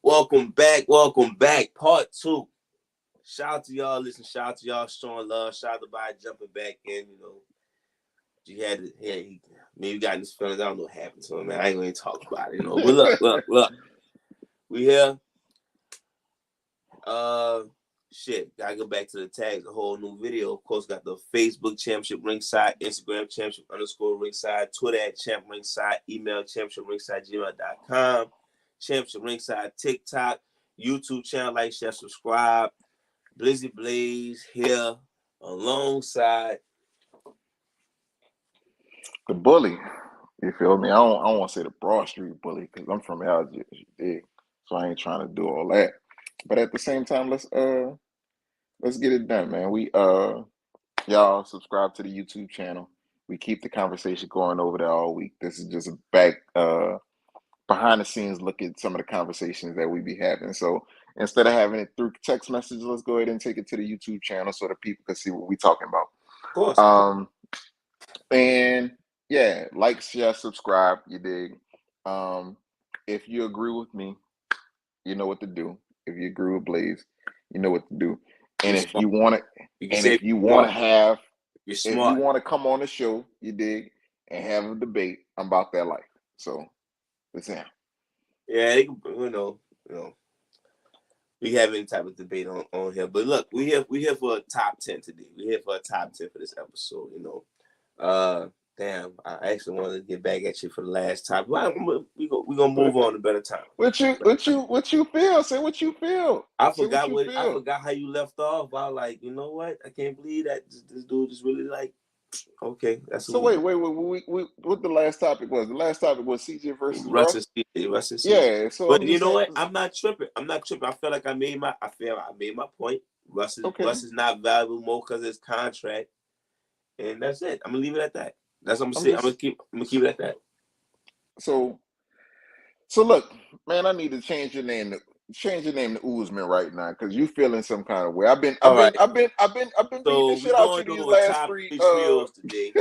Welcome back. Part 2. Shout out to y'all. Listen, shout out to y'all showing love. Shout out to by jumping back in. You had to, maybe got this feelings. I don't know what happened to him, man. I ain't gonna talk about it, But look. We here. Gotta go back to the tags. A whole new video. Of course, got the Facebook Championship Ringside, Instagram Championship_Ringside, Twitter @Champ Ringside, email championshipringside@gmail.com, Championship Ringside, TikTok, YouTube channel, like, share, subscribe. Blizzy Blaze here alongside the bully. You feel me? I don't want to say the Broad Street bully because I'm from Algiers, you dig? So I ain't trying to do all that. But at the same time, let's get it done, man. We y'all subscribe to the YouTube channel. We keep the conversation going over there all week. This is just a back behind the scenes look at some of the conversations that we be having. So instead of having it through text messages, let's go ahead and take it to the YouTube channel so that people can see what we talking about. Of course. And yeah, like, share, subscribe, you dig. If you agree with me, you know what to do. If you agree with Blaze, you know what to do. And if you want to, if you want to come on the show, you dig, and have a debate, I'm about that life. So listen. Yeah, we have any type of debate on here. But look, we here for a top 10 today. We're here for a top 10 for this episode, Damn, I actually wanted to get back at you for the last time. But we gonna move on to better time. What you feel? Say what you feel. I forgot how you left off. I was like, you know what? I can't believe that this dude just really like. Okay, that's so. Wait. What the last topic was? The last topic was CJ versus Russ. Russ. Yeah. So, but you know what? I'm not tripping. I feel like I made my point. Russ is not valuable more because of his contract, and that's it. I'm gonna leave it at that. That's what I'm gonna say. I'm gonna keep it at that. So look, man, I need to change your name to Usman right now because you feeling some kind of way. I've been beating the shit out you these last three trios today.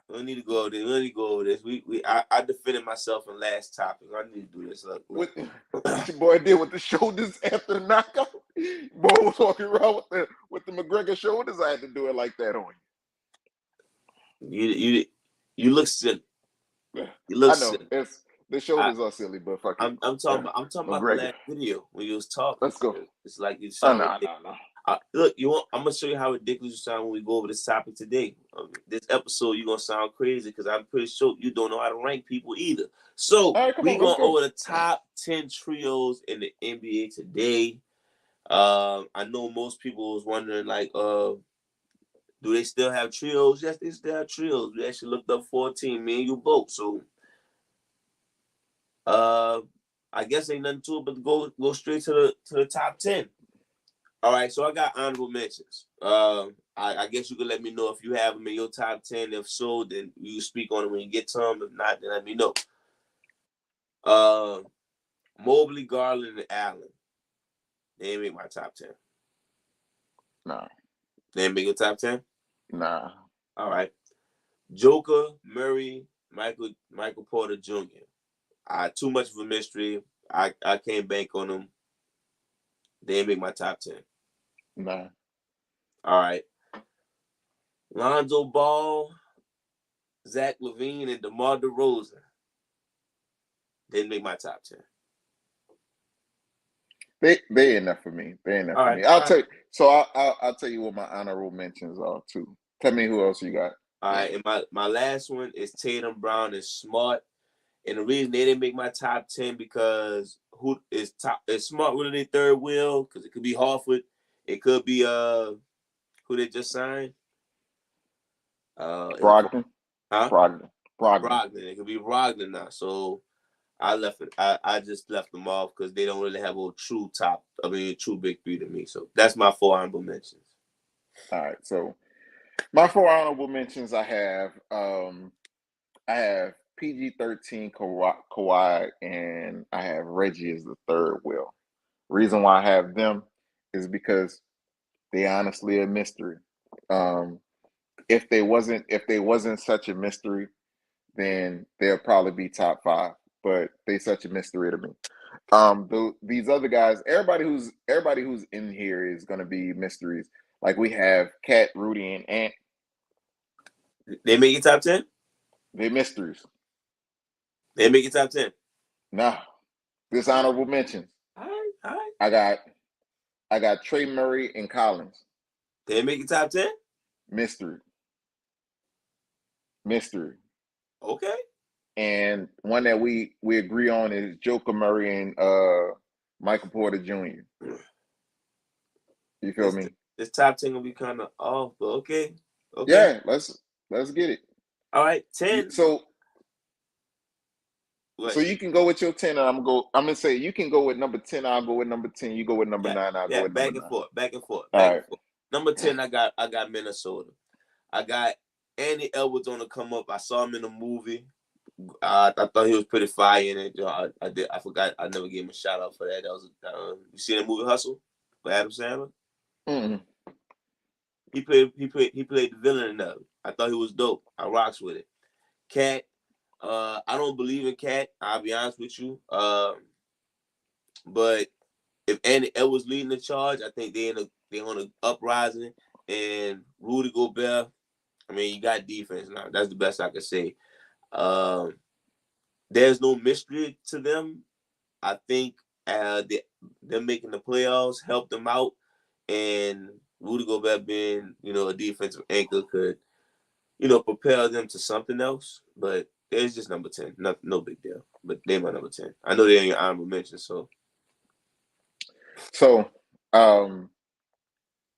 We need to go over this. I defended myself in last topic. I need to do this. Look. What your boy did with the shoulders after the knockout. Boy was walking around with the McGregor shoulders. I had to do it like that on you. You look silly. You look silly. The shoulders are silly, but fuck it. I'm talking about the last video when you was talking. Let's go. It's like you sound. No. Look, I'm gonna show you how ridiculous you sound when we go over this topic today. This episode, you're gonna sound crazy because I'm pretty sure you don't know how to rank people either. So we're going over the top 10 trios in the NBA today. I know most people was wondering, like, do they still have trios? Yes, they still have trios. We actually looked up 14, me and you both. So I guess ain't nothing to it but to go straight to the top 10. All right, so I got honorable mentions. I guess you could let me know if you have them in your top 10. If so, then you speak on it when you get to them. If not, then let me know. Mobley, Garland, and Allen. They ain't make my top 10. Nah. They ain't make your top 10? Nah. All right. Joker, Murray, Michael Porter Jr. Too much of a mystery. I can't bank on them. They ain't make my top 10. Nah. All right. Lonzo Ball, Zach LaVine, and DeMar DeRozan didn't make my top 10. They enough for me. They enough for me. I'll tell you. So I'll tell you what my honorable mentions are too. Tell me who else you got. All right, and my last one is Tatum, Brown, and Smart. And the reason they didn't make my top 10 because who is Smart really their third wheel? Because it could be Horford, it could be who they just signed. Brogdon. Brogdon. It could be Brogdon now. So I left it. I just left them off because they don't really have a true big three to me. So that's my 4 honorable mentions. All right. So my 4 honorable mentions, I have PG-13 Kawhi, and I have Reggie as the third wheel. Reason why I have them is because they honestly a mystery. If they wasn't such a mystery, then they'll probably be top 5. But they such a mystery to me. These other guys, everybody who's in here is gonna be mysteries. Like we have Cat, Rudy, and Ant. They make it top 10? They're mysteries. They make it top 10. Nah. Dishonorable mentions. All right. I got Trey Murray and Collins. They make it top 10? Mystery. Okay. And one that we agree on is Joker Murray and Michael Porter Jr. You feel me? This top 10 gonna be kind of off, but okay. Yeah, let's get it. All right, 10. So you can go with your 10, and I'm gonna say you can go with number 10. I'll go with number 10. You go with number 9. I'll go with number 9. Back and forth. All right. Number 10, I got Minnesota. I got Andy Edwards on the come up. I saw him in a movie. I thought he was pretty fire in it. I forgot. I never gave him a shout out for that. That was you seen the movie Hustle by Adam Sandler? Mm-hmm. He played the villain in that. I thought he was dope. I rocks with it. Cat. I don't believe in Cat. I'll be honest with you. But if Andy Edwards leading the charge, I think they're on an uprising. And Rudy Gobert, I mean, you got defense now. That's the best I can say. There's no mystery to them. I think them making the playoffs helped them out, and Rudy Gobert being, a defensive anchor could, propel them to something else. But it's just number 10. No big deal. But they're my number 10. I know they're in your honorable mention, so.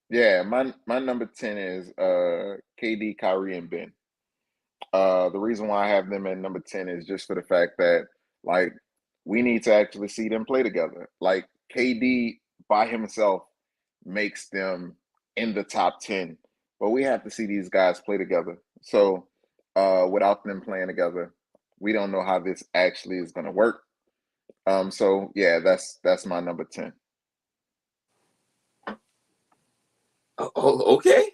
Yeah, my number 10 is KD, Kyrie, and Ben. The reason why I have them at number 10 is just for the fact that, like, we need to actually see them play together. Like, KD by himself makes them in the top 10, but we have to see these guys play together. So without them playing together, we don't know how this actually is going to work. So yeah, that's my number 10. Oh, okay.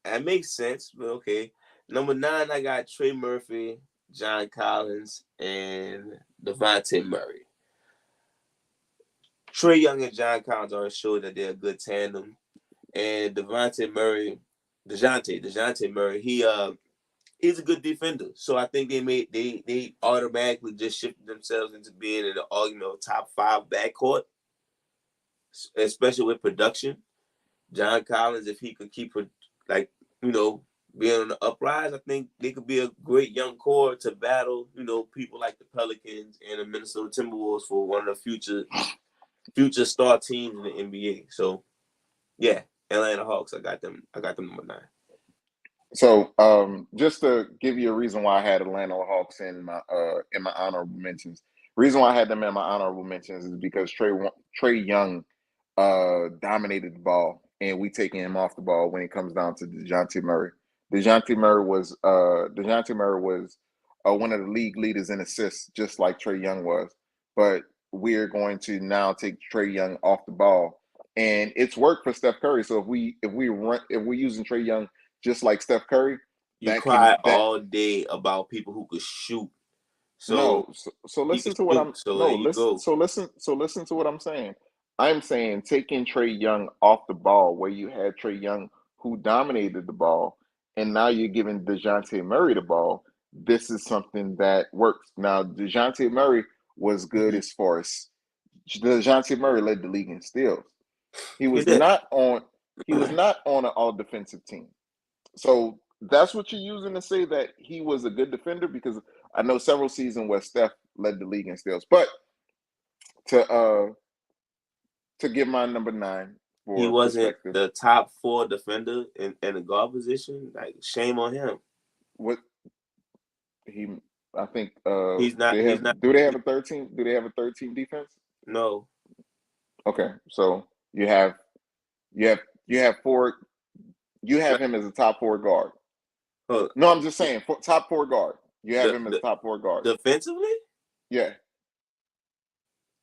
That makes sense, but okay. Number 9, I got Trey Murphy, John Collins, and Devontae Murray. Trey Young and John Collins already showed that they're a good tandem. And Devontae Murray, DeJounte Murray, he's a good defender. So I think they automatically just shifted themselves into being in the argument of top 5 backcourt, especially with production. John Collins, if he could keep being on the uprise, I think they could be a great young core to battle, people like the Pelicans and the Minnesota Timberwolves for one of the future star teams in the NBA. So, yeah, Atlanta Hawks, I got them number 9. So, just to give you a reason why I had Atlanta Hawks in my honorable mentions. Reason why I had them in my honorable mentions is because Trey Young dominated the ball, and we taking him off the ball when it comes down to DeJounte Murray. DeJounte Murray was one of the league leaders in assists, just like Trey Young was. But we're going to now take Trey Young off the ball, and it's worked for Steph Curry. So if we're using Trey Young just like Steph Curry, all day about people who could shoot. So listen to what I'm listen to what I'm saying. I'm saying taking Trey Young off the ball, where you had Trey Young who dominated the ball, and now you're giving DeJounte Murray the ball. This is something that works. Now, DeJounte Murray was good as far as DeJounte Murray led the league in steals. He was not on an all defensive team. So that's what you're using to say that he was a good defender, because I know several seasons where Steph led the league in steals. But to give my number 9 for he wasn't the top 4 defender in the guard position. Like, shame on him. What I think he's not. Do they have a 13? Do they have a 13 defense? No. Okay, so you have 4. You have him as a top 4 guard. No, I'm just saying, top 4 guard. You have him as a top 4 guard. Defensively? Yeah.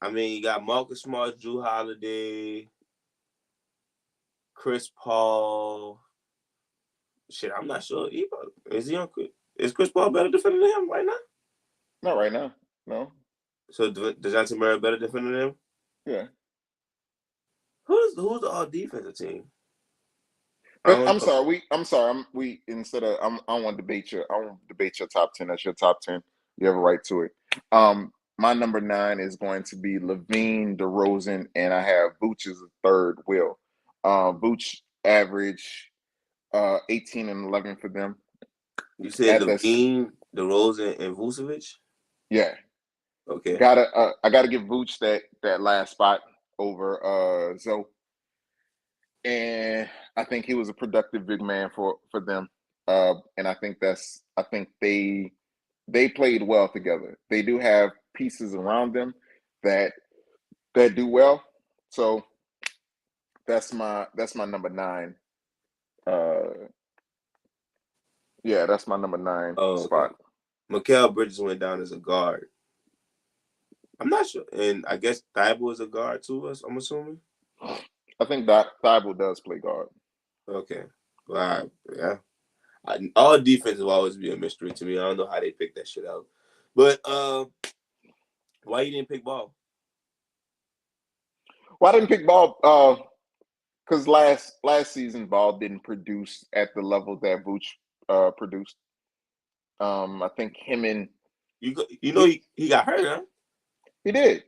I mean, you got Marcus Smart, Jrue Holiday, Chris Paul. Shit, I'm not sure. Is Chris Paul better defender than him right now? Not right now. No. So DeJounte Murray better defender than him? Yeah. Who's the all defensive team? But I'm sorry. I don't want to debate your top 10. That's your top 10. You have a right to it. My number 9 is going to be Levine, DeRozan, and I have Vooch as a third. Will Vooch average 18 and 11 for them. You said Levine, DeRozan, and Vucevic? Yeah. Okay. I gotta give Vooch that last spot over Zoe. And I think he was a productive big man for them. And I think they played well together. They do have pieces around them that do well. So that's my number 9. Yeah, that's my number 9 spot. Okay. Mikal Bridges went down as a guard. I'm not sure, and I guess Thibault is a guard too. I'm assuming. I think that Thibault does play guard. Okay, well, yeah. All defense will always be a mystery to me. I don't know how they pick that shit out. But why you didn't pick Ball? Well, I didn't pick Ball because last season Ball didn't produce at the level that Vooch produced. I think him and he got hurt, huh? He did.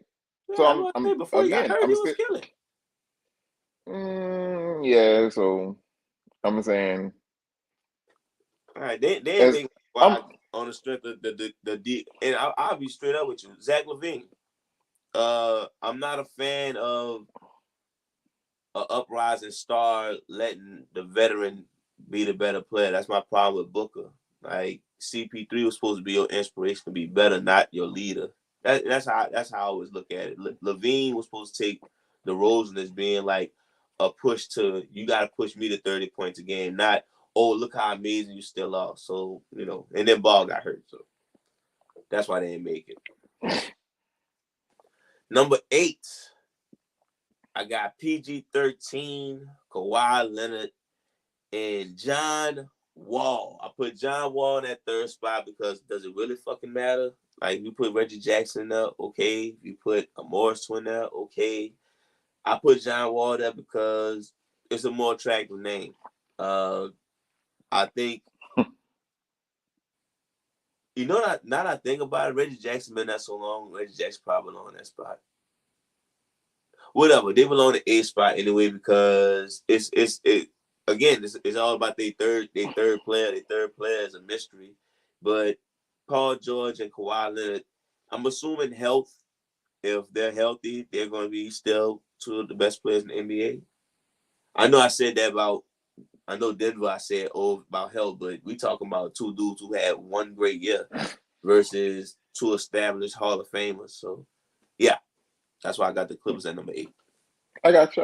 Yeah, so before he got hurt, he was killing. Yeah, so I'm saying. All right, they make on the strength of the and I'll be straight up with you, Zach LaVine. I'm not a fan of an uprising star letting the veteran be the better player. That's my problem with Booker. Like CP3 was supposed to be your inspiration to be better, not your leader. That's how I always look at it. LaVine was supposed to take the roles as being like a push to, you got to push me to 30 points a game, not, oh, look how amazing you still are. So, and then Ball got hurt. So that's why they didn't make it. Number 8, I got PG-13, Kawhi Leonard, and John Wall. I put John Wall in that third spot because does it really fucking matter? Like, you put Reggie Jackson there, okay. You put a Morris twin there, okay. I put John Wall there because it's a more attractive name. I think, now that I think about it, Reggie Jackson been there so long, Reggie Jackson probably on that spot. Whatever, they belong to 8th spot anyway because it's all about their third player. Their third player is a mystery. But Paul George and Kawhi Leonard, I'm assuming health. If they're healthy, they're going to be still 2 of the best players in the NBA. I know I said that about, I know Denver, I said about health, but we talking about 2 dudes who had 1 great year versus 2 established Hall of Famers. So, yeah, that's why I got the Clippers at number 8. I got you.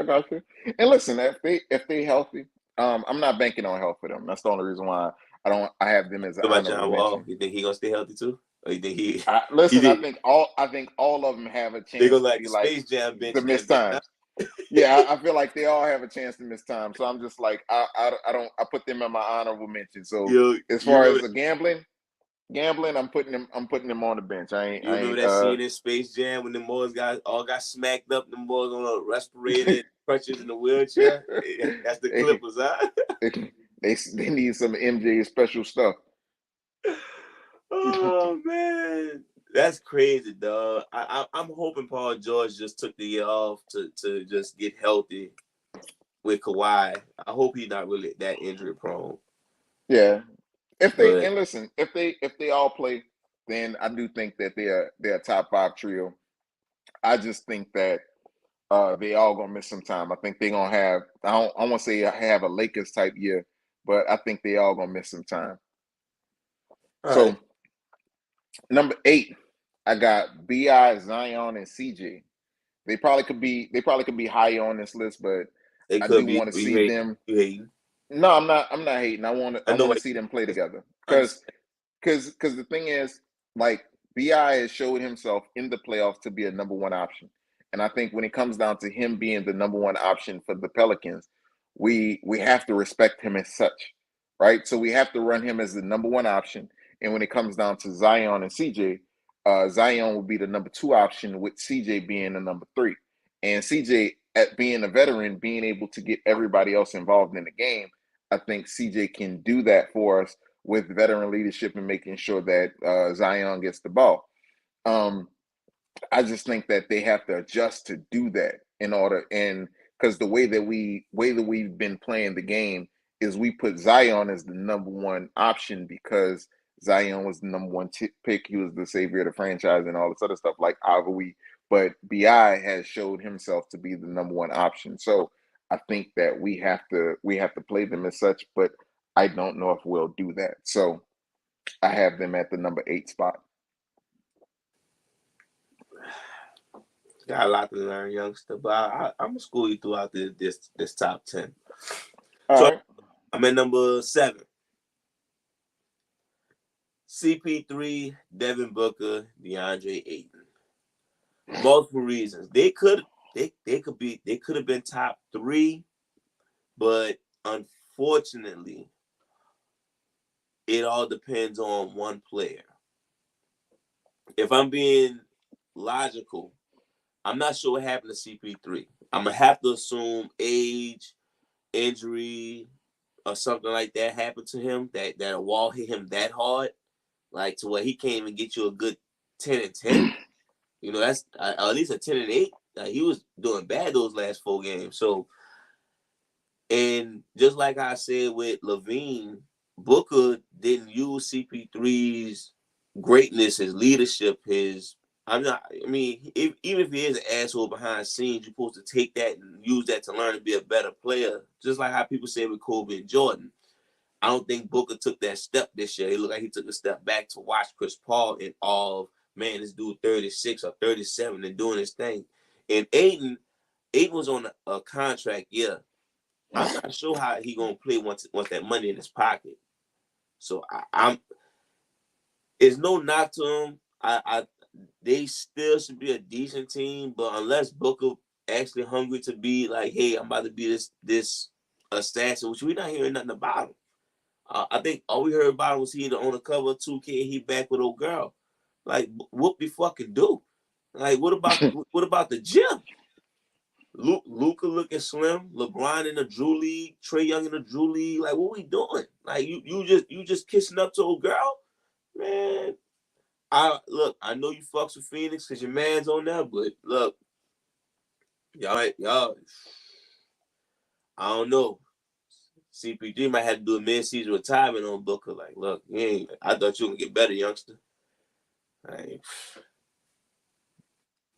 And listen, if they healthy, I'm not banking on health for them. That's the only reason why I have them as an honorable mention. You think he gonna stay healthy too? Or you think he? I think all of them have a chance. They're gonna to be like Space Jam bench to miss time. Yeah, I feel like they all have a chance to miss time. So I'm just like I put them in my honorable mention. So as far as the gambling, I'm putting them on the bench. I remember that scene in Space Jam when the boys got smacked up, the boys on a respirator, crutches in the wheelchair? That's the Clippers, huh? They need some MJ special stuff. Oh man, that's crazy, dog. I'm hoping Paul George just took the year off to just get healthy with Kawhi. I hope he's not really that injury prone. Yeah, if they all play, then I do think that they're a top 5 trio. I just think that they all gonna miss some time. I think they're gonna have. I want to say have a Lakers type year, but I think they all gonna miss some time. So right. Number 8, I got BI, Zion, and CJ. They probably could be higher on this list, but I do want to see them. You hating? No, I'm not hating. I want to see them play together because the thing is, like, BI has showed himself in the playoffs to be a number 1 option, and I think when it comes down to him being the number 1 option for the Pelicans, we have to respect him as such, right? So we have to run him as the number 1 option. And when it comes down to Zion and CJ, Zion will be the number 2 option, with CJ being the number 3. And CJ, at being a veteran, being able to get everybody else involved in the game, I think CJ can do that for us with veteran leadership and making sure that Zion gets the ball. I just think that they have to adjust to do that in order, and because the way that we've been playing the game is we put Zion as the number 1 option because Zion was the number 1 pick. He was the savior of the franchise and all this other stuff like Ivy. But BI has showed himself to be the number 1 option. So I think that we have to play them as such, but I don't know if we'll do that. So I have them at the number 8 spot. Got a lot to learn, youngster, but I'm gonna school you throughout this top 10. All So right. I'm at number 7. CP3, Devin Booker, DeAndre Ayton. Multiple reasons. They could have been top 3, but unfortunately, it all depends on one player. If I'm being logical, I'm not sure what happened to CP3. I'm gonna have to assume age, injury, or something like that happened to him. That a wall hit him that hard, like to where he can't even get you a good 10 and 10. You know, that's at least a 10 and 8. He was doing bad those last 4 games. So, and just like I said with Levine, Booker didn't use CP3's greatness, his leadership, even if he is an asshole behind the scenes, you're supposed to take that and use that to learn to be a better player. Just like how people say with Kobe and Jordan. I don't think Booker took that step this year. He looked like he took a step back to watch Chris Paul in all, man, this dude 36 or 37 and doing his thing. And Ayton was on a contract year. I'm not sure how he gonna play once that money in his pocket. So I'm it's no knock to him. They still should be a decent team, but unless Booker actually hungry to be like, hey, I'm about to be this assassin, which we're not hearing nothing about him. I think all we heard about him was he on the cover of 2K. He back with old girl. Like, what we fucking do? Like, what about the gym? Luka looking slim, LeBron in the Drew League, Trae Young in the Drew League. Like, what we doing? Like, you just kissing up to old girl, man. I know you fucks with Phoenix because your man's on there, but look, y'all, I don't know. CP3 might have to do a mid-season retirement on Booker. Like, look, I thought you were gonna get better, youngster. Like,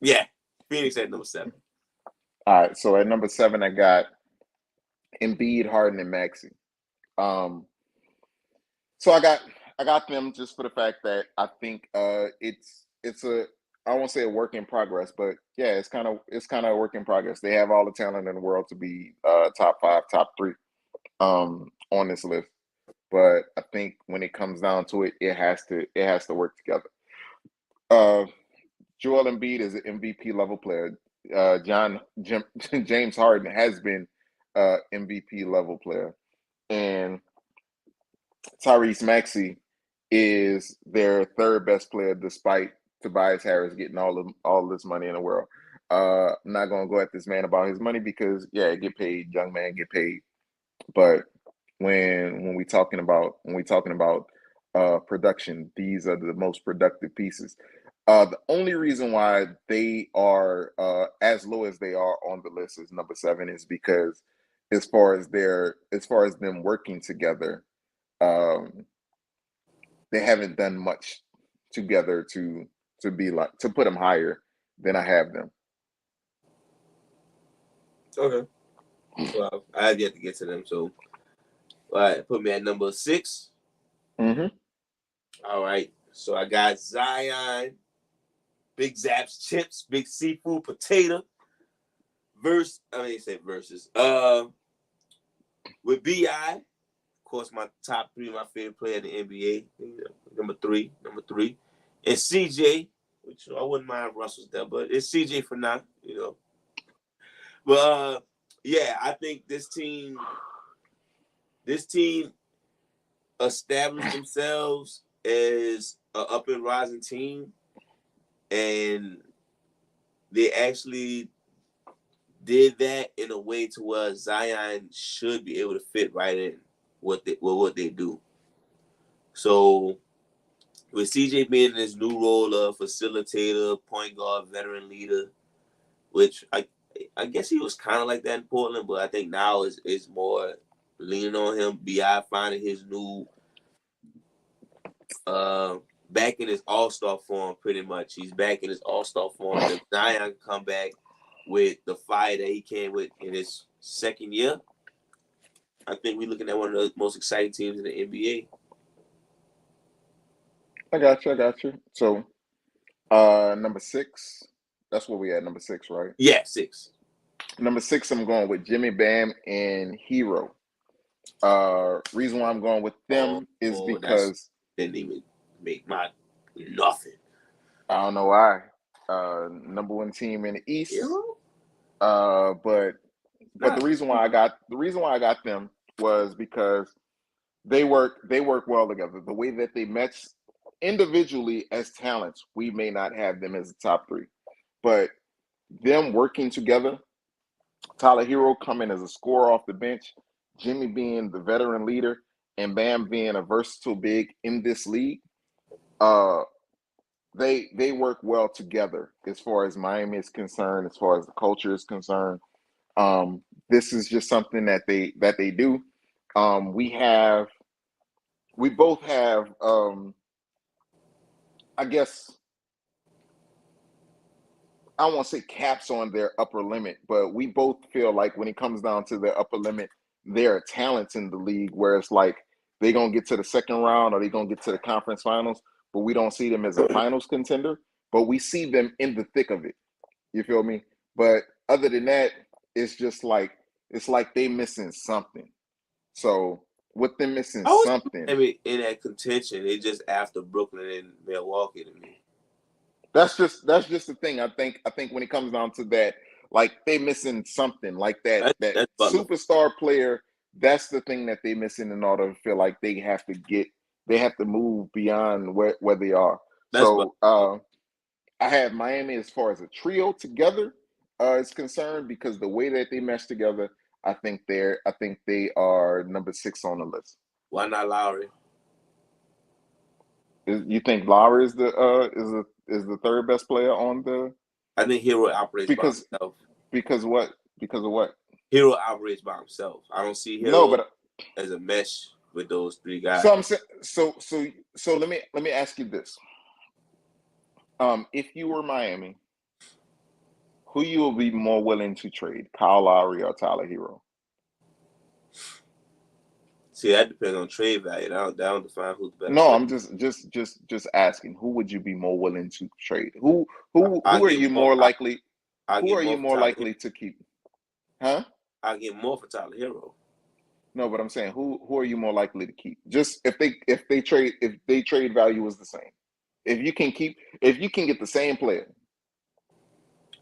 yeah, Phoenix at number 7. All right, so at number 7, I got Embiid, Harden, and Maxey. So I got them just for the fact that I think it's a, I won't say a work in progress, but yeah, it's kind of a work in progress. They have all the talent in the world to be top 5, top 3 on this list. But I think when it comes down to it, it has to work together. Joel Embiid is an MVP level player. James Harden has been MVP level player, and Tyrese Maxey is their 3rd best player, despite Tobias Harris getting all this money in the world. I'm not gonna go at this man about his money because get paid, young man, get paid. But when we talking about production, these are the most productive pieces. The only reason why they are as low as they are on the list as number 7 is because as far as them working together, they haven't done much together to be like to put them higher than I have them. Okay. Well, I have yet to get to them, so all right, put me at number 6. Mm-hmm. All right, so I got Zion, Big Zaps chips, Big Seafood Potato. Versus. With BI, of course, my top 3, my favorite player in the NBA. Number three. And CJ, which I wouldn't mind Russell's there, but it's CJ for now, But I think this team established themselves as an up and rising team. and they actually did that in a way to where Zion should be able to fit right in what they do. So with CJ being in his new role of facilitator, point guard, veteran leader, which I guess he was kind of like that in Portland, but I think now is more leaning on him. BI finding his new back in his all-star form pretty much. He's back in his all-star form. If Zion can come back with the fire that he came with in his second year, I think we're looking at one of the most exciting teams in the NBA. I got you. So, number 6, that's what we had, number 6, right? Yeah, 6. Number 6, I'm going with Jimmy, Bam, and Hero. Reason why I'm going with them is because didn't even make my nothing. I don't know why. Number 1 team in the East. Hero? But the reason why I got them was because they work well together. The way that they match individually as talents, we may not have them as a top 3, but them working together, Tyler Hero coming as a scorer off the bench, Jimmy being the veteran leader, and Bam being a versatile big in this league, they work well together as far as Miami is concerned, as far as the culture is concerned. This is just something that they do. We both have, I guess, I don't want to say caps on their upper limit, but we both feel like when it comes down to their upper limit, there are talents in the league where it's like they're going to get to the second round or they're going to get to the conference finals, but we don't see them as a finals contender, but we see them in the thick of it. You feel me? But other than that, it's just like, it's like they missing something. So with them missing something. I mean, in that contention, they just after Brooklyn and Milwaukee to me. That's just the thing. I think when it comes down to that, like they missing something, like that superstar player. That's the thing that they missing in order to feel like they have to move beyond where they are. I have Miami as far as a trio together is concerned because the way that they mesh together, I think they are number 6 on the list. Why not Lowry? You think Lowry is the third best player on the? I think Hero operates by himself. Because what? Because of what? Hero operates by himself. I don't see Hero as a mesh with those 3 guys. So I'm saying, so let me ask you this. If you were Miami, who you will be more willing to trade, Kyle Lowry or Tyler Hero? See, that depends on trade value. That don't define who's the best. No, I'm just asking. Who would you be more willing to trade? Who are you more likely? Who are you more likely to keep? Huh? I'll get more for Tyler Hero. No, but I'm saying who are you more likely to keep? Just if they trade value was the same. If you can get the same player.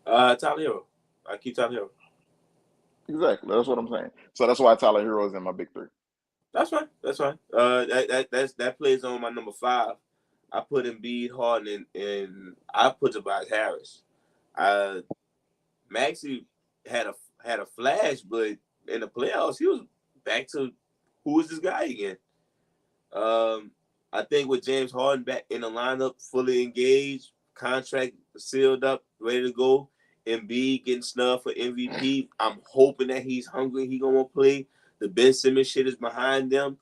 Tyler Hero. I keep Tyler Hero. Exactly. That's what I'm saying. So that's why Tyler Hero is in my big 3. That's fine. That plays on my number 5. I put Embiid, Harden, and I put Tobias Harris. Maxey had a flash, but in the playoffs he was back to who is this guy again? I think with James Harden back in the lineup, fully engaged, contract sealed up, ready to go, Embiid getting snubbed for MVP. I'm hoping that he's hungry. He gonna play. The Ben Simmons shit is behind them.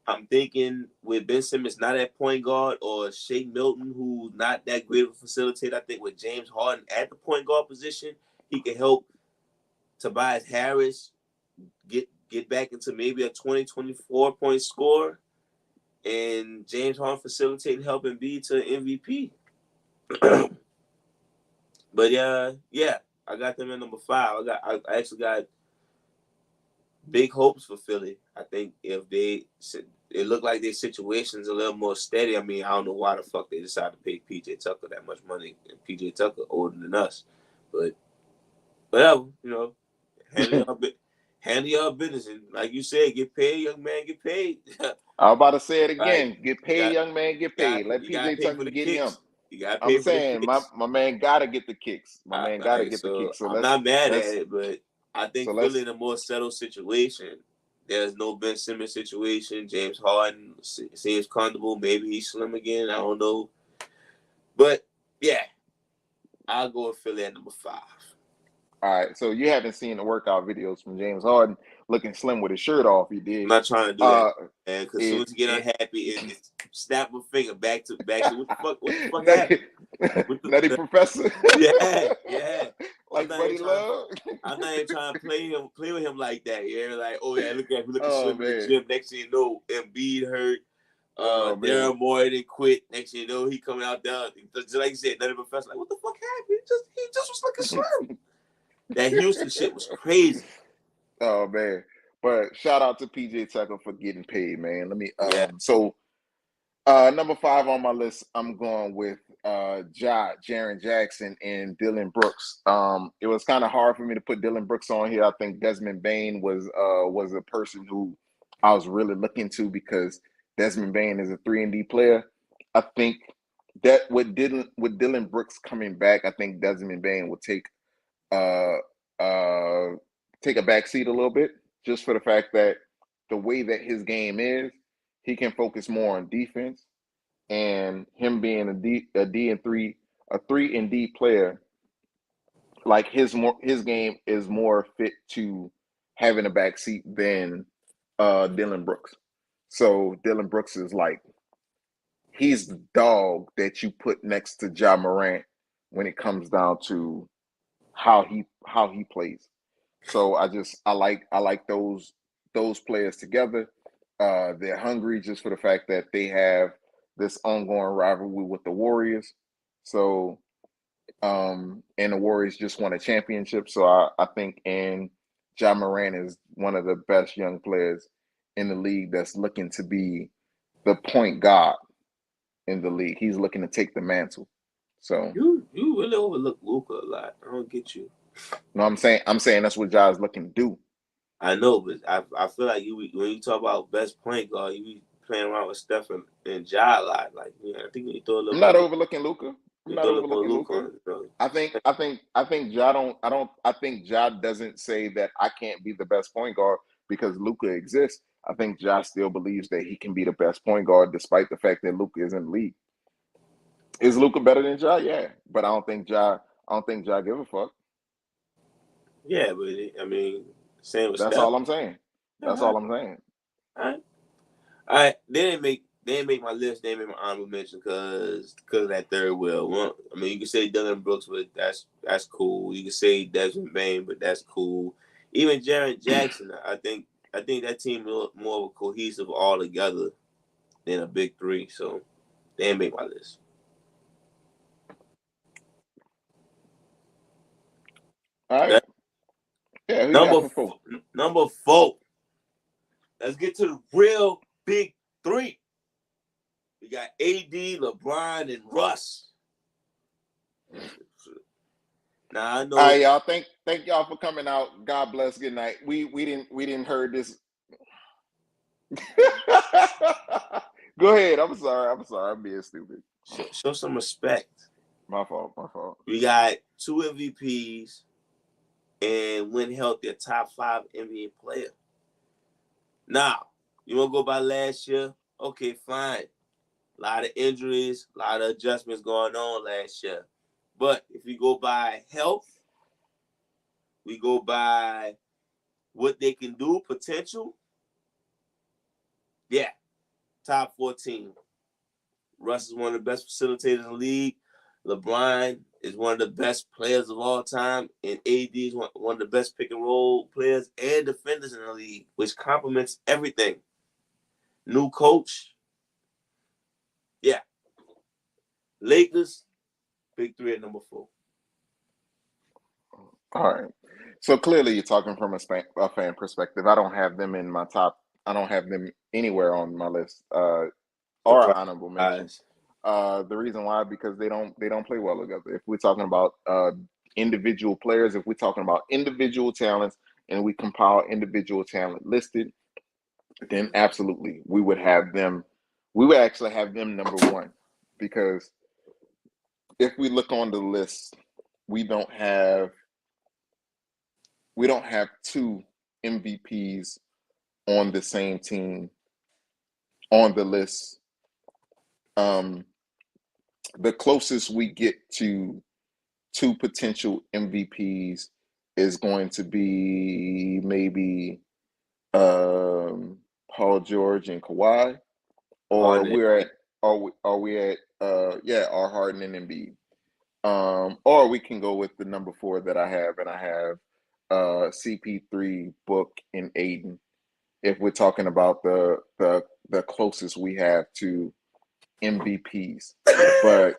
I'm thinking with Ben Simmons not at point guard or Shake Milton, who's not that great of a facilitator, I think with James Harden at the point guard position, he can help Tobias Harris get back into maybe a 20, 24-point score, and James Harden facilitating helping be to MVP. But yeah, I got them at number 5. I actually got big hopes for Philly. I think if it looked like their situation's a little more steady. I mean, I don't know why the fuck they decided to pay PJ Tucker that much money. And PJ Tucker older than us, but whatever, handle your business, and like you said, get paid, young man, get paid. I'm about to say it again. Get paid, young man, get paid. Let PJ Tucker get him. You gotta pay I'm for the saying kicks. my man gotta get the kicks. My man gotta get the kicks. So I'm not mad at it, but I think Philly in a more settled situation. There's no Ben Simmons situation. James Harden seems comfortable. Maybe he's slim again. I don't know. But yeah, I'll go with Philly at number 5. All right, so you haven't seen the workout videos from James Harden looking slim with his shirt off. He did. I'm not trying to do that, man. Because as soon as you get unhappy, it's snap a finger back to what the fuck happened? Nutty Professor. Yeah. Like Buddy Love. I'm not even trying to play with him like that. Yeah, like, oh yeah, look at me looking slim in the gym. Next thing you know, Embiid hurt. Daryl Morey quit. Next thing you know, he coming out there. Just like you said, Nutty Professor. Like, what the fuck happened? He just was looking slim. That Houston shit was crazy. Oh man. But shout out to PJ Tucker for getting paid, man. Let me so number 5 on my list, I'm going with Jaren Jackson and Dillon Brooks. It was kind of hard for me to put Dillon Brooks on here. I think Desmond Bane was a person who I was really looking to because Desmond Bane is a 3-and-D player. I think that with Dillon Brooks coming back, I think Desmond Bane will take a back seat a little bit, just for the fact that the way that his game is, he can focus more on defense, and him being a 3-and-D player, like his game is more fit to having a back seat than Dillon Brooks. So Dillon Brooks is like, he's the dog that you put next to Ja Morant when it comes down to how he plays. So I like those players together. They're hungry just for the fact that they have this ongoing rivalry with the Warriors. So and the Warriors just won a championship. So I think Ja Morant is one of the best young players in the league that's looking to be the point guard in the league. He's looking to take the mantle. So you really overlook Luka a lot. I don't get you. No, I'm saying that's what Ja is looking to do. I know, but I feel like when you talk about best point guard, you be playing around with Steph and Ja a lot. Like, I think you throw a little. I'm not overlooking Luka. I'm not overlooking Luka. I think Ja doesn't say that I can't be the best point guard because Luka exists. I think Ja still believes that he can be the best point guard despite the fact that Luka is in the league. Is Luka better than Ja? Yeah, but I don't think Ja give a fuck. Yeah, but I mean, same with That's Steph. all I'm saying. That's all I'm saying. All right. They didn't make my list. They didn't make my honorable mention because of that third wheel. Well, I mean, you can say Dillon Brooks, but that's cool. You can say Desmond Bane, but that's cool. Even Jaren Jackson, I think that team is more of a cohesive all together than a big three. So they didn't make my list. All right. Yeah, who you got for 4? Number 4. Let's get to the real big 3. We got AD, LeBron, and Russ. Now I know. All right, y'all. Thank y'all for coming out. God bless. Good night. We didn't heard this. Go ahead. I'm sorry. I'm being stupid. Show some respect. My fault. We got 2 MVPs and when healthy, a top 5 NBA player. Now, you want to go by last year? Okay, fine. A lot of injuries, a lot of adjustments going on last year. But if we go by health, we go by what they can do, potential. Yeah, top 14. Russ is one of the best facilitators in the league. LeBron is one of the best players of all time. And AD is one of the best pick and roll players and defenders in the league, which complements everything. New coach. Yeah. Lakers, big 3 at number 4. All right. So clearly you're talking from a fan perspective. I don't have them in my top. I don't have them anywhere on my list or honorable mentions. The reason why, because they don't play well together. If we're talking about individual players, if we're talking about individual talents, and we compile individual talent listed, then absolutely we would have them. We would actually have them number 1 because if we look on the list, we don't have two MVPs on the same team on the list. The closest we get to two potential MVPs is going to be maybe Paul George and Kawhi, or Harden. we're at are we at our Harden and Embiid. Or we can go with the number 4 that I have, and I have CP3, Book, and Aiden. If we're talking about the closest we have to MVPs, but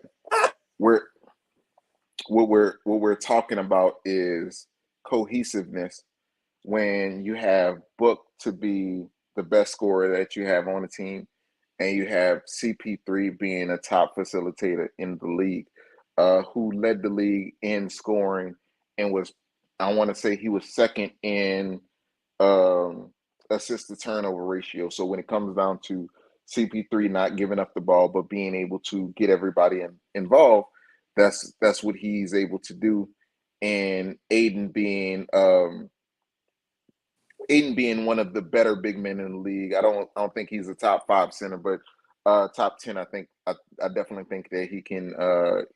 what we're talking about is cohesiveness. When you have Book to be the best scorer that you have on the team, and you have CP3 being a top facilitator in the league, who led the league in scoring and was, I want to say he was second in assist to turnover ratio. So when it comes down to CP3 not giving up the ball but being able to get everybody involved, that's what he's able to do. And Aiden being one of the better big men in the league. I don't think he's a top 5 center, but top 10. I definitely think that he can.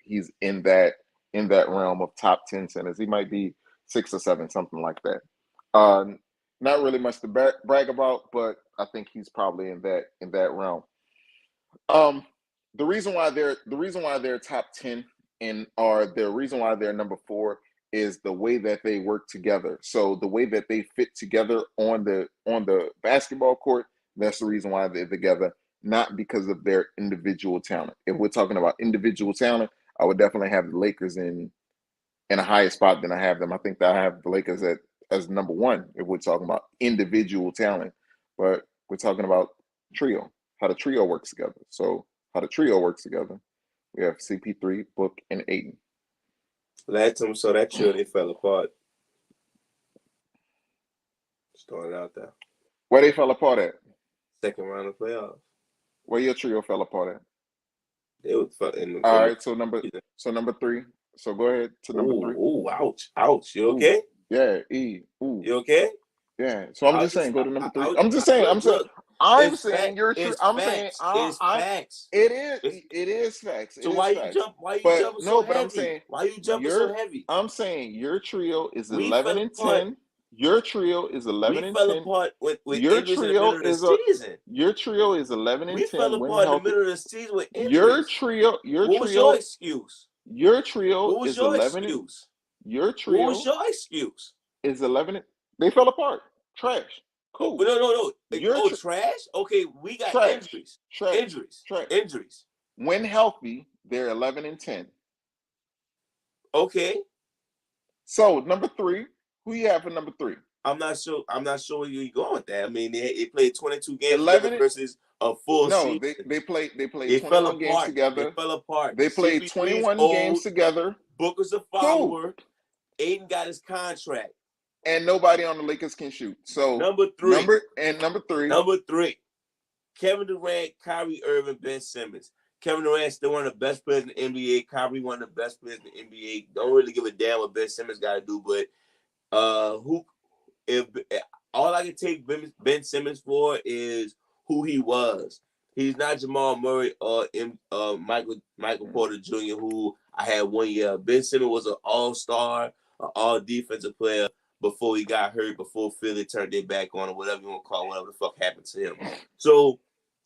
He's in that realm of top 10 centers. He might be 6 or 7, something like that. Not really much to brag about, but I think he's probably in that realm. The reason why they're top 10 the reason why they're number 4 is the way that they work together. So the way that they fit together on the basketball court, that's the reason why they're together, not because of their individual talent. If we're talking about individual talent, I would definitely have the Lakers in a higher spot than I have them. I think that I have the Lakers as number 1 if we're talking about individual talent. But we're talking about trio, how the trio works together. So how the trio works together, we have CP3, Book, and Aiden. Last time we saw that trio, they fell apart. Started out there. Where they fell apart at? Second round of playoffs. Where your trio fell apart at? They were all right. So number 3. So go ahead to number 3. Ooh, ouch. You okay? Yeah, Ooh. You okay? Yeah. So I'm just saying, go to number 3. I'm just saying. I'm saying you're true. I'm saying it's facts. It is facts. So why you jump? Why you jumping so heavy? I'm saying, why you jumping so heavy? I'm saying your trio is 11 and 10. Your trio is 11 and 10. We fell apart with your injuries trio in the middle of the season. Your trio is 11 and 10. We fell apart in the middle of the season with injuries. Your trio. What was your excuse? Your trio is 11. Excuse? Your trio. What was your excuse? Is 11. They fell apart. Trash. Cool. No. Trash? Okay, we got injuries. Injuries. When healthy, they're 11 and 10. Okay. So number 3, who you have for number 3? I'm not sure where you're going with that. I mean, they played 22 games together versus a full season. No, they played 21 games together. They fell apart. They played 21 games together. Booker's a follower. Cool. Aiden got his contract. And nobody on the Lakers can shoot. So number 3. Number 3. Kevin Durant, Kyrie Irving, Ben Simmons. Kevin Durant still one of the best players in the NBA. Kyrie one of the best players in the NBA. Don't really give a damn what Ben Simmons got to do, but if all I can take Ben Simmons for is who he was. He's not Jamal Murray or Michael Porter Jr., who I had 1 year. Ben Simmons was an all-star, an all-defensive player before he got hurt, before Philly turned their back on him, whatever you want to call it, whatever the fuck happened to him. So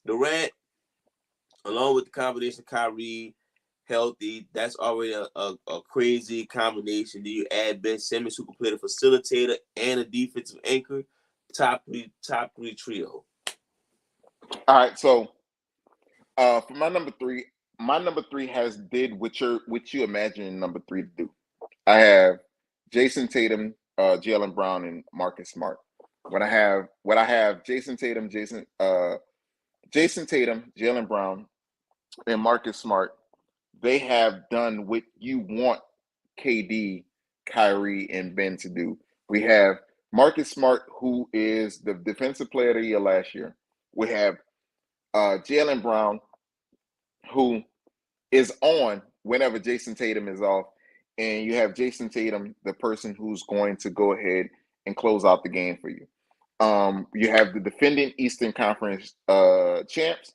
Durant, along with the combination of Kyrie, healthy, that's already a crazy combination. Then you add Ben Simmons, who can play the facilitator and a defensive anchor. Top three trio. All right, so for my number 3 has did what you imagine number 3 to do. I have Jason Tatum, Jaylen Brown, and Marcus Smart. What I have Jason Tatum, Jaylen Brown, and Marcus Smart. They have done what you want KD, Kyrie, and Ben to do. We have Marcus Smart, who is the defensive player of the year last year. We have Jaylen Brown, who is on whenever Jason Tatum is off, and you have Jason Tatum, the person who's going to go ahead and close out the game for you. You have the defending Eastern Conference champs,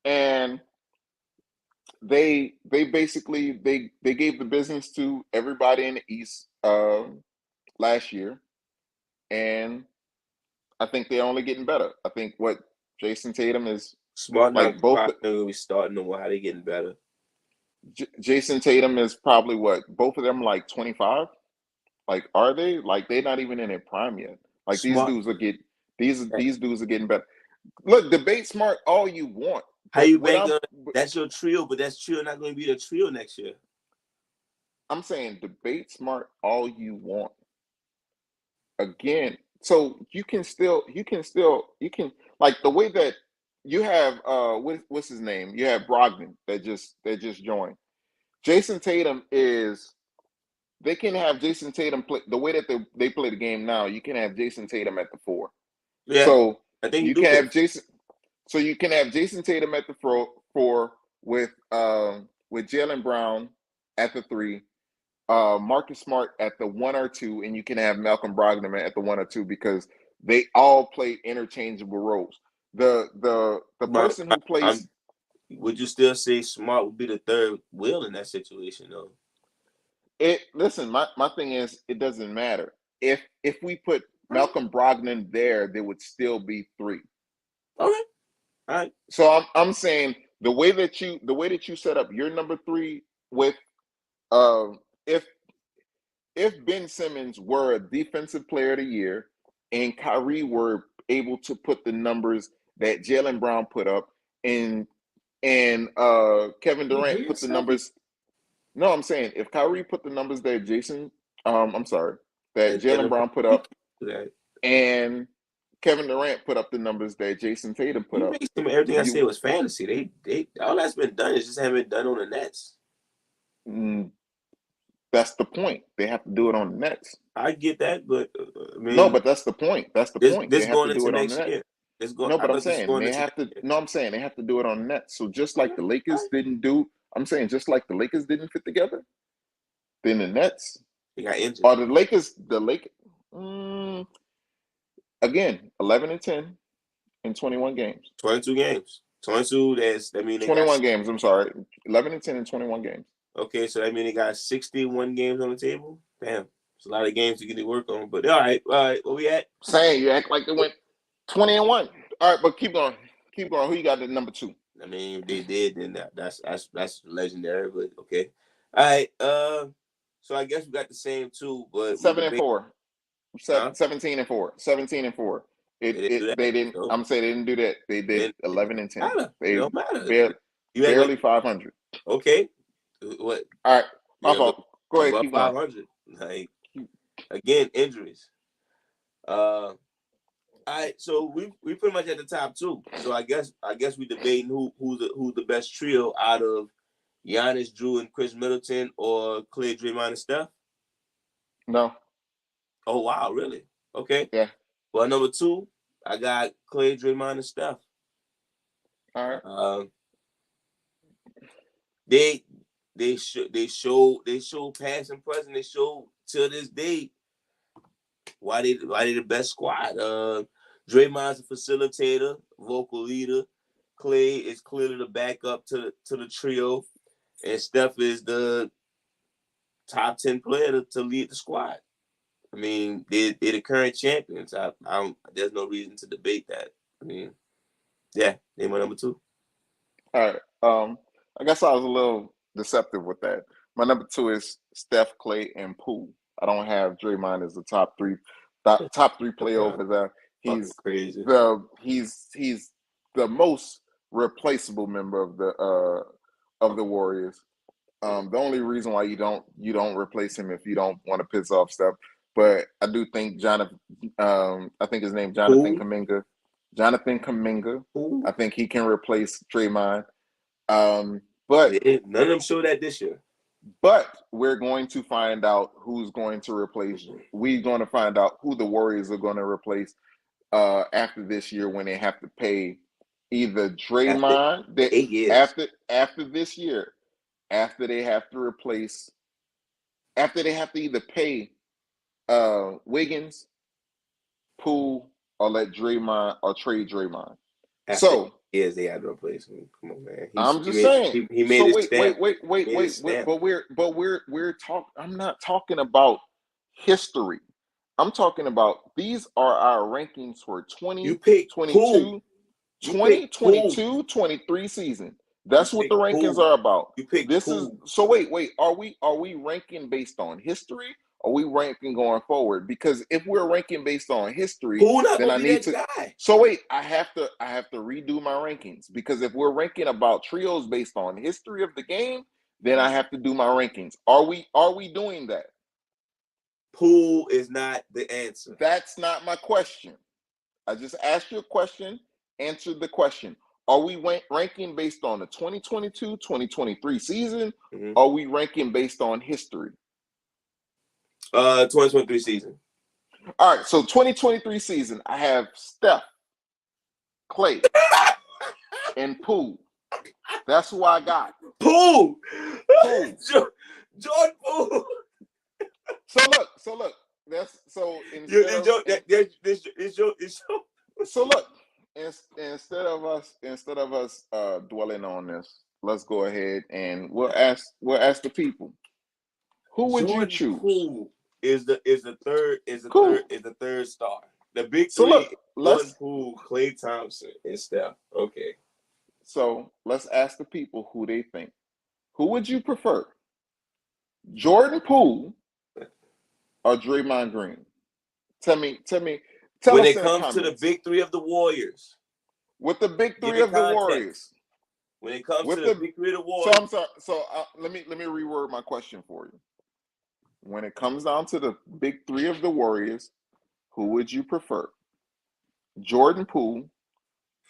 and they basically they gave the business to everybody in the East last year, and I think they're only getting better. I think what Jason Tatum is Smart like now. both. Probably gonna be starting to know how they getting better. Jason Tatum is probably what, both of them like 25. Like, are they? Like, they're not even in their prime yet. Like, these Smart. dudes are get these dudes are getting better. Look, debate smart all you want. How you bank on that's your trio, but that's trio not going to be the trio next year. I'm saying debate smart all you want. Again, so you can like the way that you have what's his name? You have Brogdon that just joined. Jason Tatum is. They can have Jason Tatum play the way that they play the game now. You can have Jason Tatum at the 4. Yeah, so I think you can have Jason. So you can have Jason Tatum at the 4 with Jaylen Brown at the 3, Marcus Smart at the 1 or 2, and you can have Malcolm Brogdon at the 1 or 2 because they all play interchangeable roles. The person who plays. Would you still say Smart would be the third wheel in that situation though? Listen, my thing is, it doesn't matter. If we put Malcolm Brogdon there would still be 3. Okay. All right. So I'm saying the way that you set up your number 3 with if Ben Simmons were a defensive player of the year and Kyrie were able to put the numbers that Jaylen Brown put up and Kevin Durant put the numbers. No, I'm saying if Kyrie put the numbers that Jaylen Brown put up, and Kevin Durant put up the numbers that Jason Tatum put up. Everything I said was fantasy. They all that's been done. It's just haven't been done on the Nets. That's the point. They have to do it on the Nets. I get that, but I mean, no, but that's the point. That's the point. This they have going to do into it on next the year. Nets. No, but I'm saying they have to. No, I'm saying they have to do it on the Nets. So just like the Lakers didn't do, I'm saying just like the Lakers didn't fit together, then the Nets. They got injured. Or the Lakers. Again, 11-10 in 21 games. 22 games. 22. That mean they 21 games. I'm sorry, 11-10 in 21 games. Okay, so that means they got 61 games on the table. Damn, it's a lot of games to get to work on. But all right. Where we at? Saying you act like they went 20-1. All right, but keep going. Who you got at number 2? I mean, they did, then that's legendary. But okay, all right. So I guess we got the same 2, but 7-4. 17-4. 17-4. They didn't. I'm saying they didn't do that. They did 11-10. It don't matter. Barely 500. Okay. What? All right. My fault. Go ahead. Keep 500. Like again, injuries. All right. So we pretty much at the top 2. So I guess we debating who's the best trio out of Giannis, Drew, and Chris Middleton, or Clay, Draymond, and Steph. No. Oh wow, really? Okay. Yeah. Well, number 2, I got Clay, Draymond, and Steph. All right. They show past and present. They show till this day why they the best squad. Draymond's a facilitator, vocal leader. Clay is clearly the backup to the trio, and Steph is the top 10 player to lead the squad. I mean, they're the current champions. There's no reason to debate that. I mean, yeah, they my number 2. All right. I guess I was a little deceptive with that. My number 2 is Steph, Clay, and Poole. I don't have Draymond as the top 3 player over there. He's crazy. He's the most replaceable member of the Warriors. The only reason why you don't replace him if you don't want to piss off Steph. But I do think Jonathan. I think his name Jonathan Kuminga. Jonathan Kuminga. I think he can replace Draymond. But none of them show that this year. But we're going to find out who's going to replace. We're going to find out who the Warriors are going to replace after this year when they have to pay either Draymond. After 8 years. After this year, after they have to either pay Wiggins, Poole, or let Draymond or trade Draymond. After So years they had to replace him. Come on, man. I'm just saying. He made So his wait. stamp. But we're talking. I'm not talking about history. I'm talking about these are our rankings for 2022, 2022, 23 season. That's what the rankings are about. You pick this is so wait. Are we ranking based on history? Or are we ranking going forward? Because if we're ranking based on history, then I need to. Guy. So wait, I have to redo my rankings, because if we're ranking about trios based on history of the game, then I have to do my rankings. Are we doing that? Poole is not the answer. That's not my question. I just asked you a question. Answer the question. Are we ranking based on the 2022-2023 season? Mm-hmm. Or are we ranking based on history? 2023 season. All right, so 2023 season, I have Steph, Clay, and Poole. That's who I got. Poole. Jordan Poole. So look. That's so instead of us dwelling on this, let's go ahead and we'll ask the people, who would you choose? Poole is the third star. The big three: Jordan Poole, Klay Thompson, and Steph. Okay. So let's ask the people who they think. Who would you prefer, Jordan Poole or Draymond Green? Tell me. When it comes to the big three of the Warriors. With the big three of the Warriors. When it comes to the big three of the Warriors. So I'm sorry. So let me reword my question for you. When it comes down to the big three of the Warriors, who would you prefer, Jordan Poole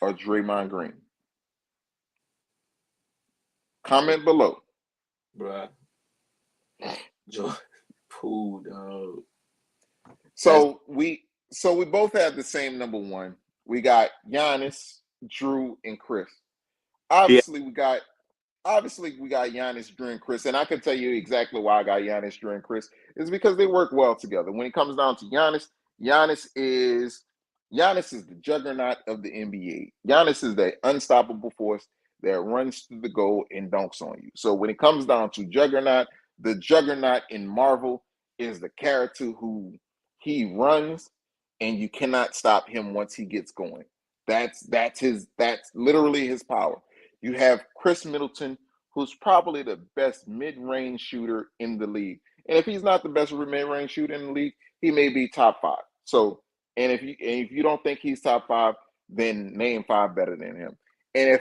or Draymond Green? Comment below. Bruh. Jordan Poole, dog. So we both have the same number one. We got Giannis, Drew, and Chris. Obviously, we got Giannis, Drew, and Chris, and I can tell you exactly why I got Giannis, Drew, and Chris. It's because they work well together. When it comes down to Giannis, Giannis is the juggernaut of the NBA. Giannis is the unstoppable force that runs through the goal and dunks on you. So when it comes down to juggernaut, the juggernaut in Marvel is the character who he runs, and you cannot stop him once he gets going. That's literally his power. You have Chris Middleton, who's probably the best mid-range shooter in the league. And if he's not the best mid-range shooter in the league, he may be top 5. So, and if you don't think he's top 5, then name 5 better than him. And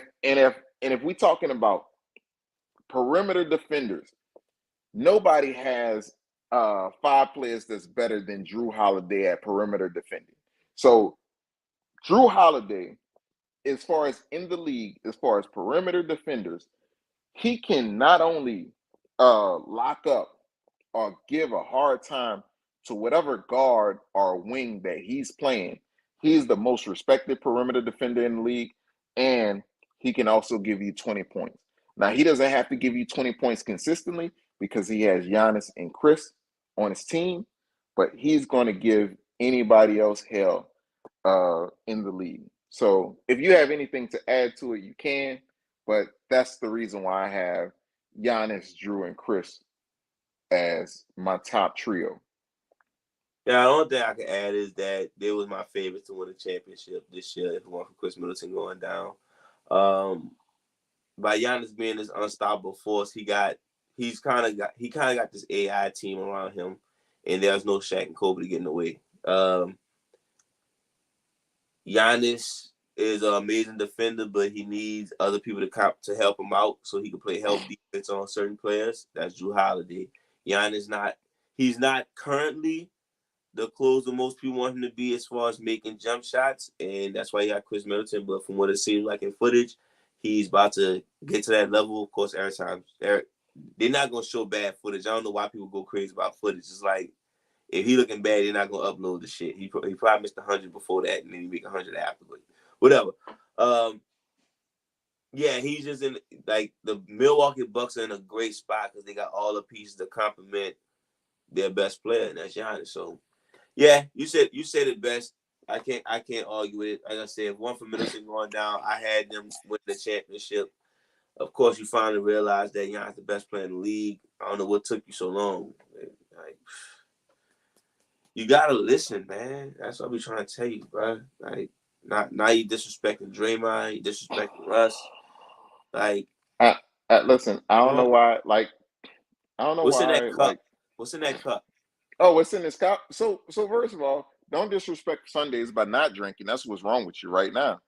if we're talking about perimeter defenders, nobody has 5 players that's better than Drew Holiday at perimeter defending. So Drew Holiday, as far as in the league, as far as perimeter defenders, he can not only lock up or give a hard time to whatever guard or wing that he's playing. He's the most respected perimeter defender in the league, and he can also give you 20 points. Now, he doesn't have to give you 20 points consistently because he has Giannis and Chris on his team, but he's going to give anybody else hell in the league. So if you have anything to add to it, you can, but that's the reason why I have Giannis, Drew, and Chris as my top trio. Yeah, the only thing I can add is that they was my favorite to win the championship this year. If it weren't for Chris Middleton going down, by Giannis being this unstoppable force, he kind of got this AI team around him, and there's no Shaq and Kobe to get in the way. Giannis is an amazing defender, but he needs other people to help him out so he can play help defense on certain players. That's Drew Holiday. Giannis he's not currently the closer most people want him to be as far as making jump shots, and that's why he got Chris Middleton. But from what it seems like in footage, he's about to get to that level. Of course, every time they're not gonna show bad footage. I don't know why people go crazy about footage. It's like if he looking bad, they're not gonna upload the shit. He probably missed 100 before that, and then he make 100 after. But whatever. Yeah, he's just in like the Milwaukee Bucks are in a great spot because they got all the pieces to complement their best player, and that's Giannis. So yeah, you said it best. I can't argue with it. Like I said, if one for Middleton going down, I had them win the championship. Of course, you finally realize that Giannis the best player in the league. I don't know what took you so long. Like, you gotta listen, man. That's what I be trying to tell you, bro. Like, now you disrespecting Draymond, you disrespecting Russ. Like, listen, I don't know why. Like, I don't know what's in that why. cup? Like, What's in that cup? oh, it's in this cup. So first of all, don't disrespect Sundays by not drinking. That's what's wrong with you right now.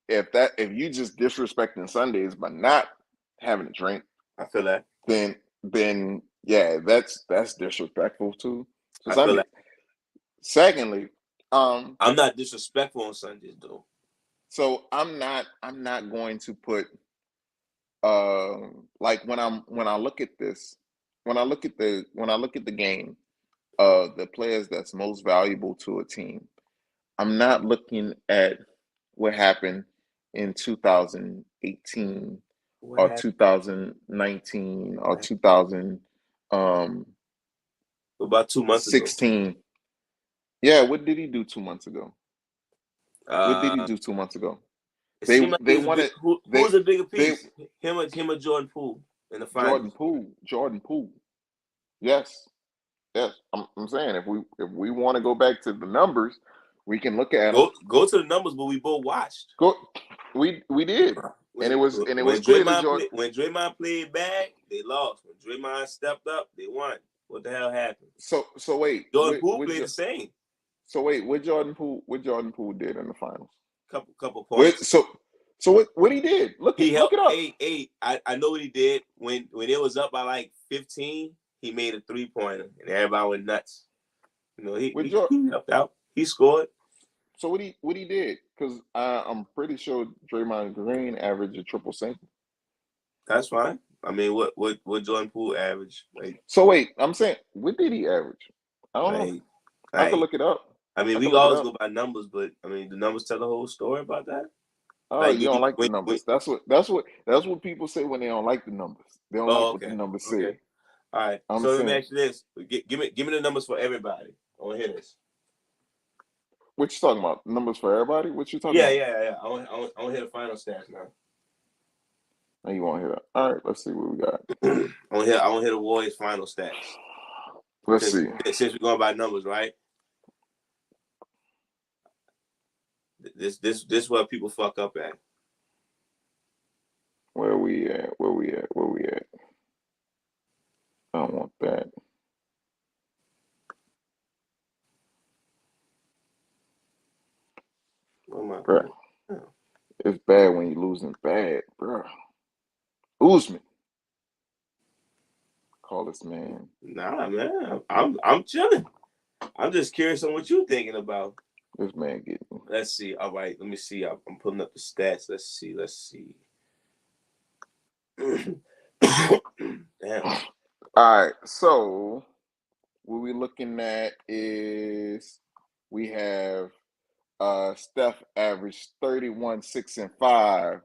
If you just disrespecting Sundays by not having a drink, I feel that. Then yeah, that's disrespectful to I feel Sundays. that. Secondly, I'm not disrespectful on Sundays though. So I'm not going to put like when I look at this, when I look at the game, the players that's most valuable to a team, I'm not looking at what happened in 2018 What or happened? 2019 or 2000 about 2 months ago? 16. Yeah, what did he do 2 months ago? What did he do 2 months ago? It seemed like They wanted who they was a bigger they piece? Him or Jordan Poole in the Jordan finals? Poole. Yes. Yes. I'm saying if we want to go back to the numbers, we can look at them. Go to the numbers, but we both watched. Go we did. And it was When clearly Jordan. when Draymond played bad, they lost. When Draymond stepped up, they won. What the hell happened? So wait, Jordan Poole played the same. So wait, what Jordan Poole did in the finals? Couple points. So what he did? Look it up. I know what he did when it was up by like 15. He made a 3-pointer, and everybody went nuts. You know, he helped out. He scored. So what he did? Because I'm pretty sure Draymond Green averaged a triple single. That's fine. I mean, what Jordan Poole average? Like, so wait, I'm saying, what did he average? I don't know. I could look it up. I mean, we always go by numbers, but I mean, the numbers tell the whole story about that. Oh, like, you don't like the numbers. That's what people say when they don't like the numbers. They don't like what the numbers say. Okay. All right. So let me ask you this: give me the numbers for everybody. I want to hear this. What you talking about? Numbers for everybody? What you talking about? Yeah. I want to hear the final stats now. Now you want to hear that? All right, let's see what we got. I want to hear the Warriors' final stats. Let's see. Since we're going by numbers, right? This where people fuck up at. Where we at? I don't want that. Bruh. It's bad when you're losing bad, bruh. Usman. Call this man. Nah, man. I'm chilling. I'm just curious on what you're thinking about. This man getting. Let's see. All right, let me see. I'm pulling up the stats. Let's see. Damn. All right, so what we're looking at is we have Steph averaged 31, 6, and 5.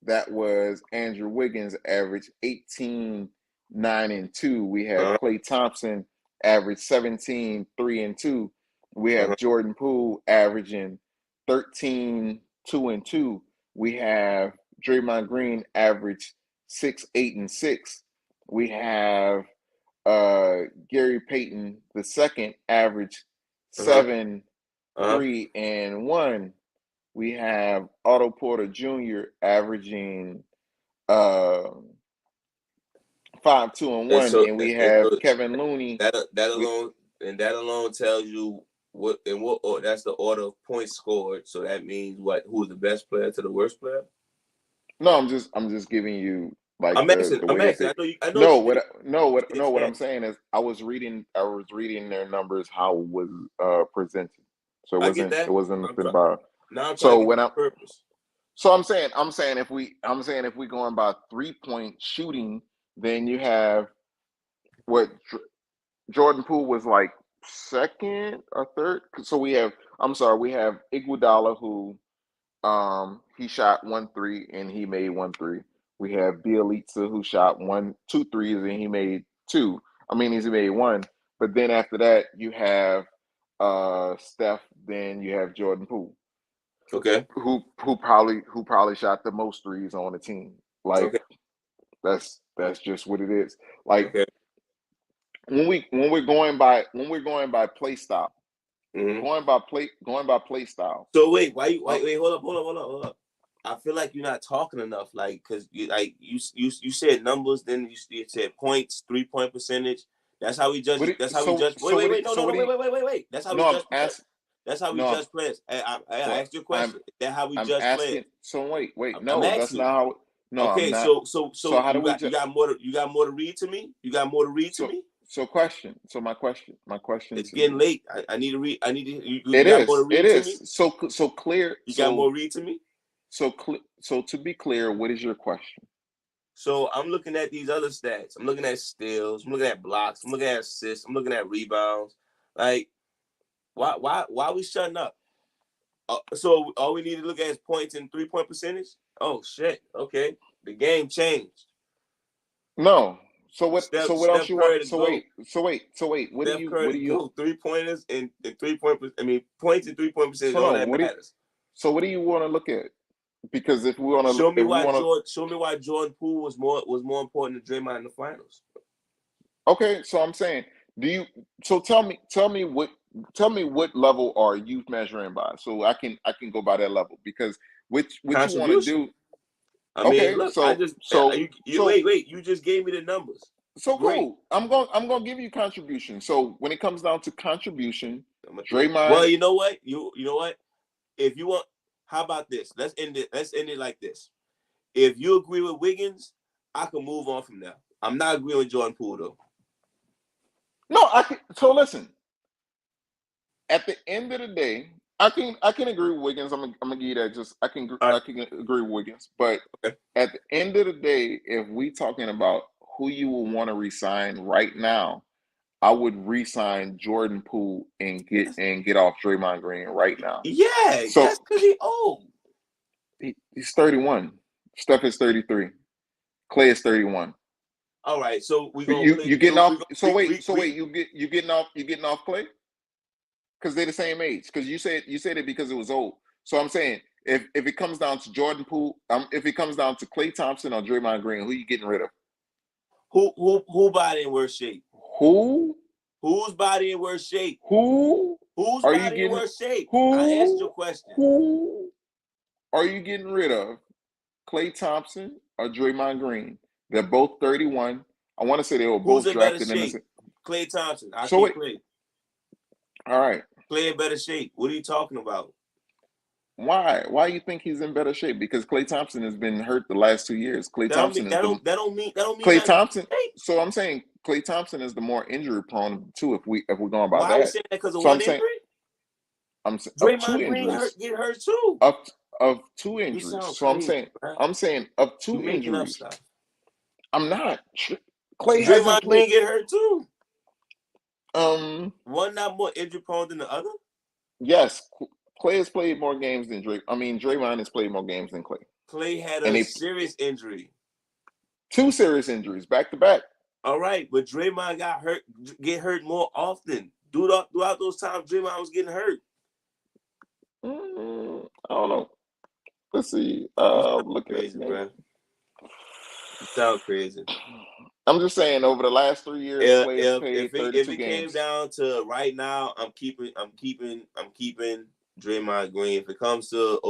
That was Andrew Wiggins average 18, 9, and 2. We have Klay Thompson average 17, 3, and 2. We have Jordan Poole averaging 13, 2, and 2. We have Draymond Green average 6, 8, and 6. We have Gary Payton II average 7, 3, and 1. We have Otto Porter Jr. averaging 5, 2, and 1, and we have Kevin Looney. That alone tells you what order. That's the order of points scored. So that means what? Who's the best player to the worst player? No, I'm just giving you like I'm the way that they. I know what I'm saying is I was reading their numbers how it was presented. So it wasn't nothing about. Now I'm trying to get purpose. So I'm saying if we going by 3-point shooting, then you have what Jordan Poole was like second or third. So we have Iguodala, who He shot 1 3 and he made 1 3. We have Bielitsa who shot 2 threes and he made 2. I mean, he made 1. But then after that, you have Steph. Then you have Jordan Poole. Okay. Who probably shot the most threes on the team. Like Okay. that's just what it is. Like Okay. when we're going by play style, Mm-hmm. going by play style. So wait, wait, hold up. I feel like you're not talking enough, like, cause you said numbers, then you said points, 3-point percentage. That's how we judge. That's how we judge. Wait. No. Wait. That's how we judge players. That's how we judge players. I asked you a question. Is that how we judge players? So wait. I'm No, that's asking not you. how. No, I'm Okay, not. so how do we you got more to read to me? You got more to read to me? So question. So my question It's to getting you. late. I need to read. You It got more to is. read to me? So clear. You got more to read to me? So to be clear, what is your question? So I'm looking at these other stats. I'm looking at steals. I'm looking at blocks. I'm looking at assists. I'm looking at rebounds. Like, why are we shutting up? So all we need to look at is points and 3-point percentage. Oh shit. Okay, the game changed. No. So what? Steph else you Curry want? to go. So wait. What Steph Curry do to you? go 3-pointers and 3-point. I mean, points and 3-point percentage. So All no. that matters. What do you want to look at? Because if we want to, Show me why Jordan Poole was more important than Draymond in the finals. Okay, so I'm saying, do you? So tell me what level are you measuring by, so I can go by that level, because what you want to Contribution. do? I mean, Okay, look, wait. You just gave me the numbers. so Great. cool. I'm going to give you contribution. So when it comes down to contribution, Draymond. Well, you know what? You know what? If you want, how about this? Let's end it like this. If you agree with Wiggins, I can move on from there. I'm not agreeing with Jordan Poole though. No, I can. So listen. At the end of the day, I can agree with Wiggins. I'm gonna give you that. Just I can agree with Wiggins. But okay. At the end of the day, if we talking about who you will want to resign right now, I would resign Jordan Poole and get off Draymond Green right now. Yeah, so, that's because he's old. He's 31. Steph is 33. Clay is 31. All right, so we gonna you getting off. So wait, you getting off Clay? Because they're the same age. Because you said it because it was old. So I'm saying if it comes down to Jordan Poole, if it comes down to Klay Thompson or Draymond Green, who you getting rid of? Who body in worse shape? Whose body in worse shape? Whose body in worse shape? I asked your question. Who are you getting rid of? Klay Thompson or Draymond Green? They're both 31. I want to say they were both drafted in the. Klay Thompson. I so wait. Klay. All right. Klay in better shape. What are you talking about? Why? Why do you think he's in better shape? Because Klay Thompson has been hurt the last 2 years. Klay Thompson that don't mean Klay Thompson. So I'm saying Klay Thompson is the more injury prone of the two. If we're going by that. Why are we saying that? Because of one injury? I'm saying Draymond Green get hurt too. Of 2 injuries. So crazy, I'm saying of 2 injuries. I'm not. Klay Draymond Green get hurt too. One not more injury prone than the other. Yes, Klay has played more games than Drake. I mean, Draymond has played more games than Klay. Klay had a serious injury. 2 serious injuries back to back. All right, but Draymond get hurt more often. Throughout those times, Draymond was getting hurt. I don't know. Let's see. Look crazy, bro. You sound crazy. I'm just saying, over the last 3 years, Klay has played 32 games. If it came down to right now, I'm keeping Draymond Green. If it comes to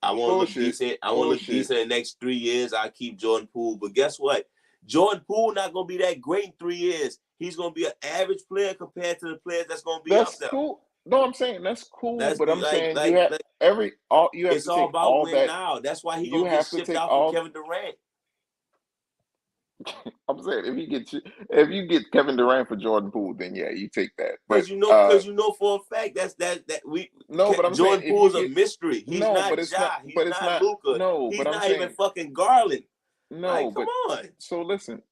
I want to look decent. I want to look decent in the next 3 years. I keep Jordan Poole. But guess what? Jordan Poole not gonna be that great in 3 years. He's gonna be an average player compared to the players that's gonna be out there. That's cool. No, I'm saying that's cool, but I'm saying you have you have it's to all take about all win that. Now. That's why he gonna get shipped out from Kevin Durant. I'm saying if you get Kevin Durant for Jordan Poole, then yeah, you take that. Because you know for a fact but Jordan Poole's a mystery. He's not Ja. He's not Luka. No, he's but not even fucking Garland. No, come on. So listen,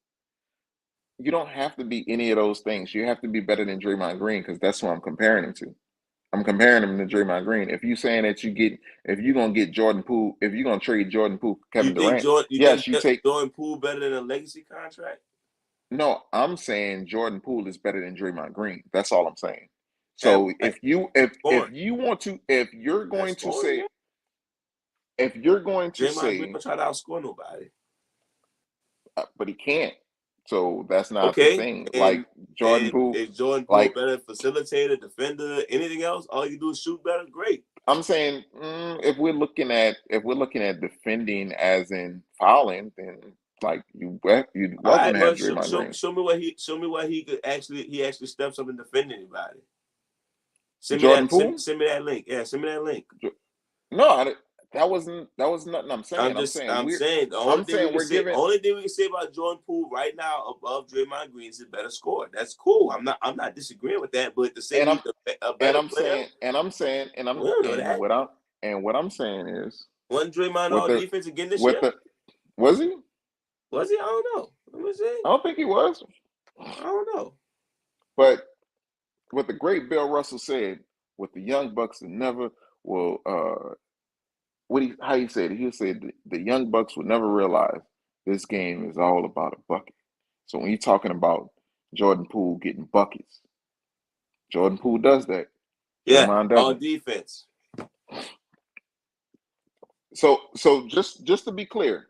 you don't have to be any of those things. You have to be better than Draymond Green, because that's what I'm comparing him to. I'm comparing him to Draymond Green. If you saying that if you're gonna get Jordan Poole, if you're gonna trade Jordan Poole, Kevin Durant, you yes, think you take Jordan Poole better than a legacy contract? No, I'm saying Jordan Poole is better than Draymond Green. That's all I'm saying. At So what? if you want to if you're going to say Yeah. if you're going to Draymond Green say don't try to outscore nobody. but he can't. So that's not the Okay, thing. Like and Jordan Poole, is Jordan Poole like better facilitator, defender, anything else? All you do is shoot better. Great. I'm saying, if we're looking at defending as in fouling, then like you'd All welcome right, to well, have Draymond Green. show me what he could actually steps up and defend anybody. Jordan Poole? Send me that link. Yeah, send me that link. No, that was nothing I'm saying. I'm saying the only I'm thing we saying can we're say, giving only thing we can say about Jordan Poole right now above Draymond Green is a better scorer. That's cool. I'm not disagreeing with that, but to say and he's a better player, I'm we don't know and that. what I'm saying is Wasn't Draymond with all the defense again this with year? the was he? Was he? I don't know. Let me see. I don't think he was. I don't know. But what the great Bill Russell said, what the young bucks never will how he said it. He said the young bucks would never realize this game is all about a bucket. So when you're talking about Jordan Poole getting buckets, Jordan Poole does that. Yeah, Draymond on doesn't. defense. So just to be clear,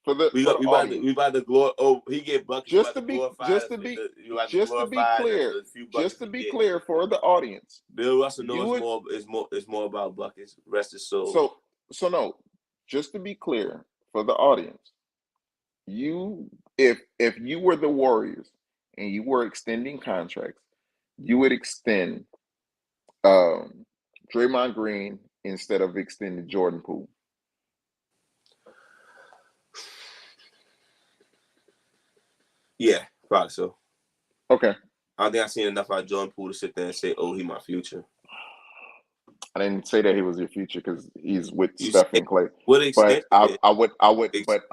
for the We audience, about to glorify. Oh, he get buckets. You just about to to be glorify just to be you about to just to be glorify clear, the few just buckets to he be get. clear for the audience, Bill Russell you knows would more. Is more about buckets. Rest his soul. so no, just to be clear for the audience, you if you were the Warriors and you were extending contracts, you would extend Draymond Green instead of extending Jordan Poole. Yeah, probably so. Okay. I don't think I've seen enough out of Jordan Poole to sit there and say, "Oh, he my future." I didn't say that he was your future because he's with You Steph said and Clay. what But extension is? I would,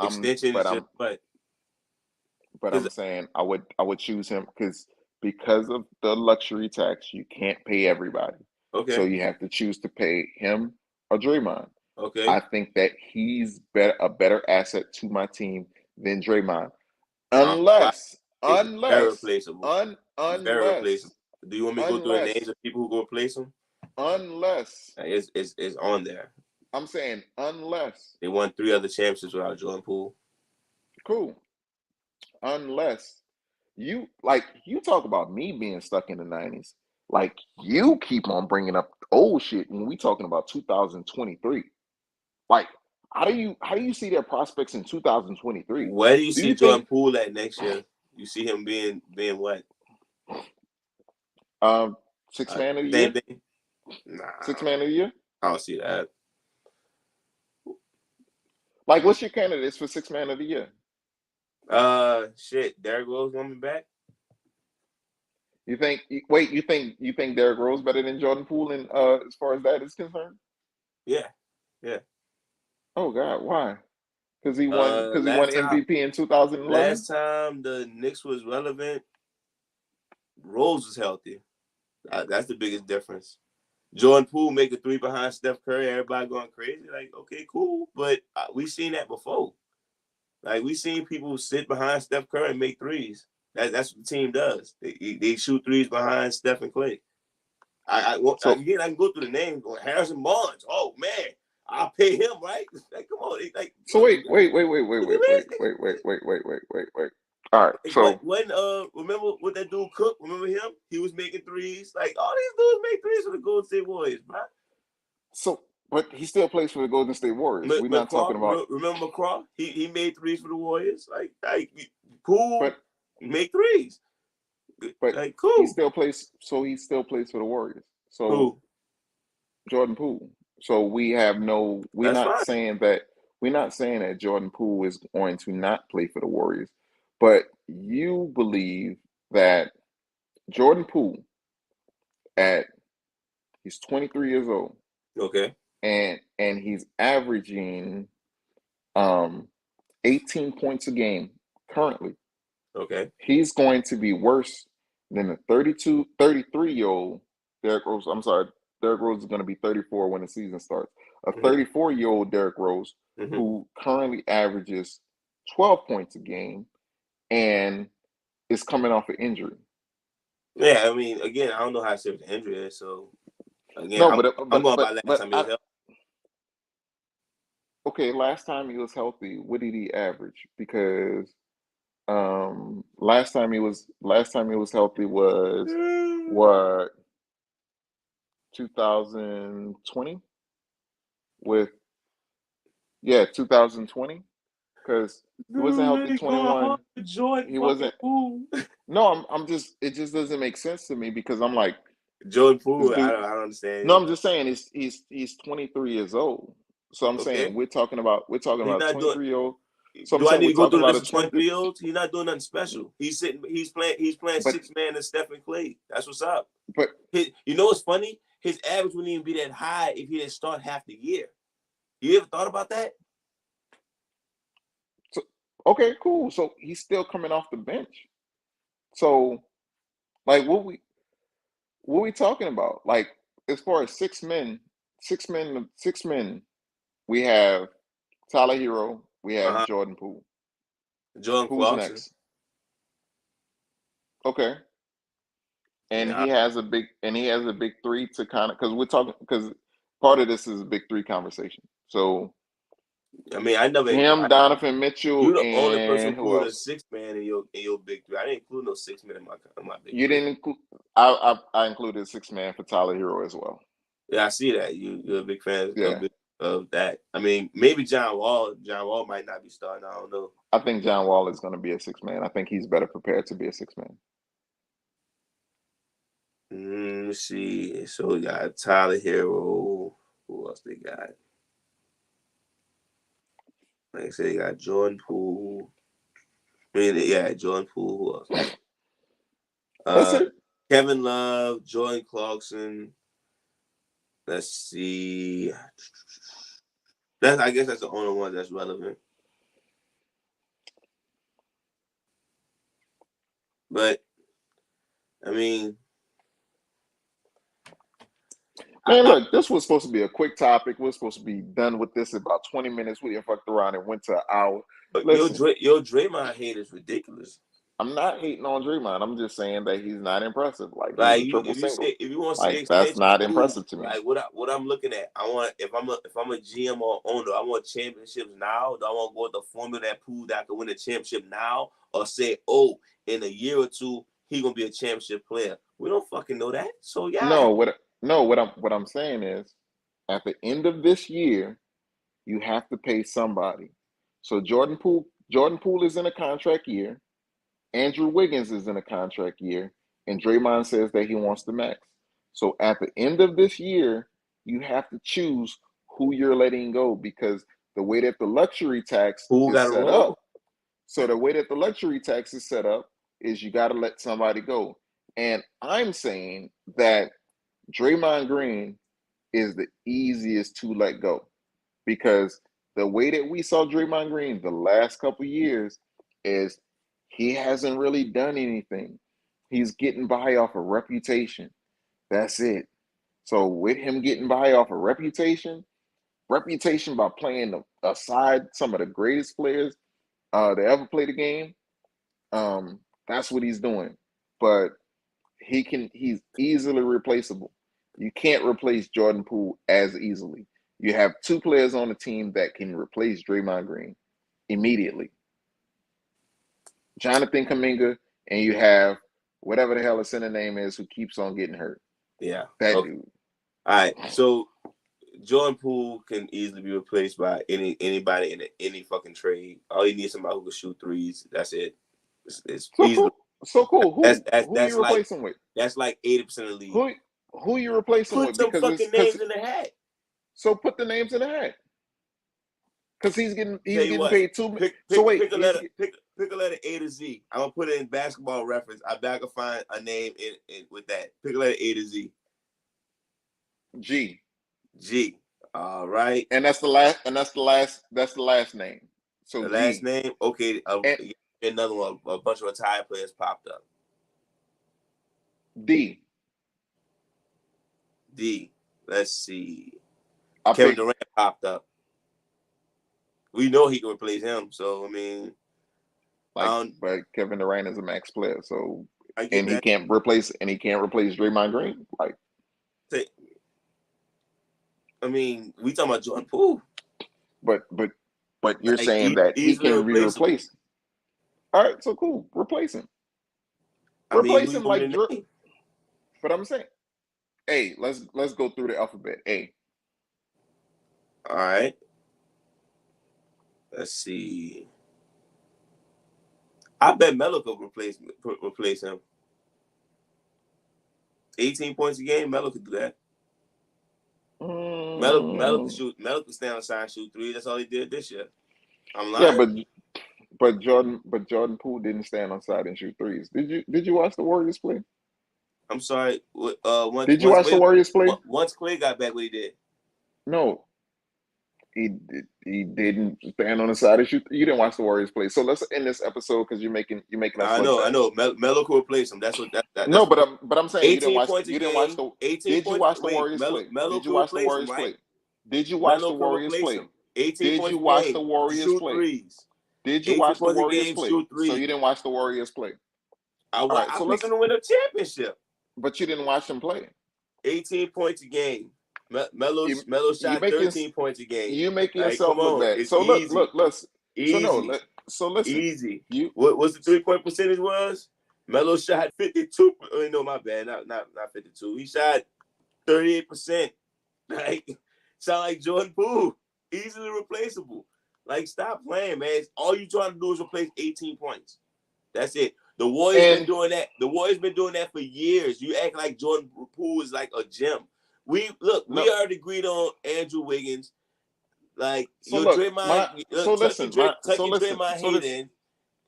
Extension is just what? but I'm saying I would choose him because of the luxury tax, you can't pay everybody. So Okay. you have to choose to pay him or Draymond. Okay. I think that he's a better asset to my team than Draymond. Unless Very replaceable. Very unless replaceable. Do you want me to go through the names of people who go replace him? unless It's on there. I'm saying unless They won 3 other championships without Jordan Poole. cool. Unless you talk about me being stuck in the 90s. Like you keep on bringing up old shit when we talking about 2023. Like how do you see their prospects in 2023? Where do you Do see you think Jordan Poole at next year? You see him being what? six man of the Same year? thing? Nah, Six man of the year? I don't see that. Like what's your candidates for six man of the year? Shit. Derrick Rose coming back. You think Derrick Rose better than Jordan Poole in as far as that is concerned? Yeah. Oh God, why? Because he won MVP in 2011. Last time the Knicks was relevant, Rose was healthy. That's the biggest difference. Jordan Poole make a 3 behind Steph Curry, everybody going crazy. Like, okay, cool, but we seen that before. Like we seen people sit behind Steph Curry and make threes. That's what the team does. They shoot threes behind Steph and Clay. Again, I can go through the names. Harrison Barnes. Oh man, I'll pay him, right? Like, come on. Like, so wait. All right. So when remember what that dude Cook? Remember him? He was making threes. Like all these dudes make threes for the Golden State Warriors, bro. So, but he still plays for the Golden State Warriors. We're not talking about. Remember McCraw? He made threes for the Warriors. Like Poole But make threes. Like cool. He still plays. So he still plays for the Warriors. So cool. Jordan Poole. So we have no. We're not saying that Jordan Poole is going to not play for the Warriors, but you believe that Jordan Poole he's 23 years old. Okay. And he's averaging 18 points a game currently. Okay. He's going to be worse than the 33-year-old Derrick Rose. I'm sorry, Derrick Rose is going to be 34 when the season starts. A 34-year-old Derrick Rose who currently averages 12 points a game and is coming off an injury. Yeah, I mean, again, I don't know how serious the injury is, so again, No, I'm going by last time he was healthy. Okay, last time he was healthy, what did he average? Because last time he was healthy was what, 2020 with 2020, because he wasn't healthy 21. He wasn't. No, I'm just, it just doesn't make sense to me because I'm like, Jordan Poole, I don't understand. No, I'm just saying he's 23 years old. So I'm saying we're talking about a 23-year-old. So do I need to go through the list of 23-year-olds? He's not doing nothing special. He's playing six man and Stephen Clay. That's what's up. But you know what's funny? His average wouldn't even be that high if he didn't start half the year. You ever thought about that? So, okay, cool. So he's still coming off the bench. So, like, what we talking about? Like, as far as six men, we have Tyler Hero, we have Jordan Poole. Jordan Who's Clarkson. next? Okay. And he has a big three to kind of, because part of this is a big three conversation. So I mean, Donovan Mitchell, you're the and only person who included else? a six man in your big three. I didn't include no six man in my big three. You didn't include. I included a six man for Tyler Hero as well. Yeah, I see that. You're a big fan of that. I mean, maybe John Wall. John Wall might not be starting. I don't know. I think John Wall is going to be a six man. I think he's better prepared to be a six man. Let's see. So we got Tyler Hero. Who else they got? Like I said, they got Jordan Poole. Jordan Poole. Who else? That's it. Kevin Love, Jordan Clarkson. Let's see. I guess that's the only one that's relevant. But I mean, man, look, this was supposed to be a quick topic. We're supposed to be done with this in about 20 minutes. We fucked around and went to an hour. Listen, your Draymond hate is ridiculous. I'm not hating on Draymond. I'm just saying that he's not impressive. Like if you want to say that's not impressive to me. Like what I'm looking at, I want if I'm a GM or owner, I want championships now. Do I want to go with the formula that proved that I can win a championship now, or say, in a year or two he gonna be a championship player? We don't fucking know that. So yeah. What I'm saying is, at the end of this year, you have to pay somebody. So Jordan Poole is in a contract year. Andrew Wiggins is in a contract year, and Draymond says that he wants the max. So at the end of this year, you have to choose who you're letting go, because the way that the luxury tax is set up. So the way that the luxury tax is set up is you got to let somebody go. And I'm saying that Draymond Green is the easiest to let go, because the way that we saw Draymond Green the last couple of years is he hasn't really done anything. He's getting by off a reputation. That's it. So with him getting by off a reputation by playing aside some of the greatest players that ever played the game, that's what he's doing. But he's easily replaceable. You can't replace Jordan Poole as easily. You have two players on the team that can replace Draymond Green immediately. Jonathan Kuminga, and you have whatever the hell his center name is who keeps on getting hurt. Yeah. That dude. All right. So Jordan Poole can easily be replaced by anybody in any fucking trade. All you need is somebody who can shoot threes. That's it. It's so easily. Cool. So cool. Who that's you replacing with? That's like 80% of the league. Who you replacing with? Put some fucking names in the hat. So put the names in the hat. Because he's getting paid $2 million. Pick a letter A to Z. I'm gonna put it in basketball reference. I bet I can find a name in with that. Pick a letter A to Z. G. All right. And that's the last name. So the G. last name. Okay. Another one. A bunch of retired players popped up. D. Let's see. I Kevin picked, Durant popped up. We know he can replace him. So I mean, but Kevin Durant is a max player, so I get that. he can't replace Draymond Green. Like, I mean, we talking about Jordan Poole. But you're like, saying that he can be replaced. All right, so cool. Replace him. Replace him like Drew. But I'm saying, hey, let's go through the alphabet. A. All right. Let's see. I bet Melo could replace him. 18 points a game, Melo could do that. Melo could shoot. Melo could stand on side and shoot three. That's all he did this year. I'm lying. Yeah, but Jordan Poole didn't stand on side and shoot threes. Did you watch the Warriors play? I'm sorry. Did you watch the Warriors play? Once Clay got back, what he did? No, he didn't stand on the side and shoot. You didn't watch the Warriors play. So let's end this episode because you're making us. I know. Melo could replace him. That's what that. No, but I'm saying 18 points you didn't watch the. Did you watch the Warriors play? Did you watch the Warriors play? Did you watch the Warriors play? 18 Did points you watch game, the Warriors play? Threes. Did you watch the Warriors game, play? So you didn't watch the Warriors play. I picked them to win a championship. But you didn't watch them play. 18 points a game. Melo shot 13 points a game. You making yourself look bad. So look, easy. So listen. Easy. What's the 3-point percentage was? Melo shot 52. No, my bad. Not 52. He shot 38%. Like, sound like Jordan Poole. Easily replaceable. Like, stop playing, man. All you trying to do is replace 18 points. That's it. The Warriors been doing that. The Warriors been doing that for years. You act like Jordan Poole is like a gem. We already agreed on Andrew Wiggins. Like, Draymond.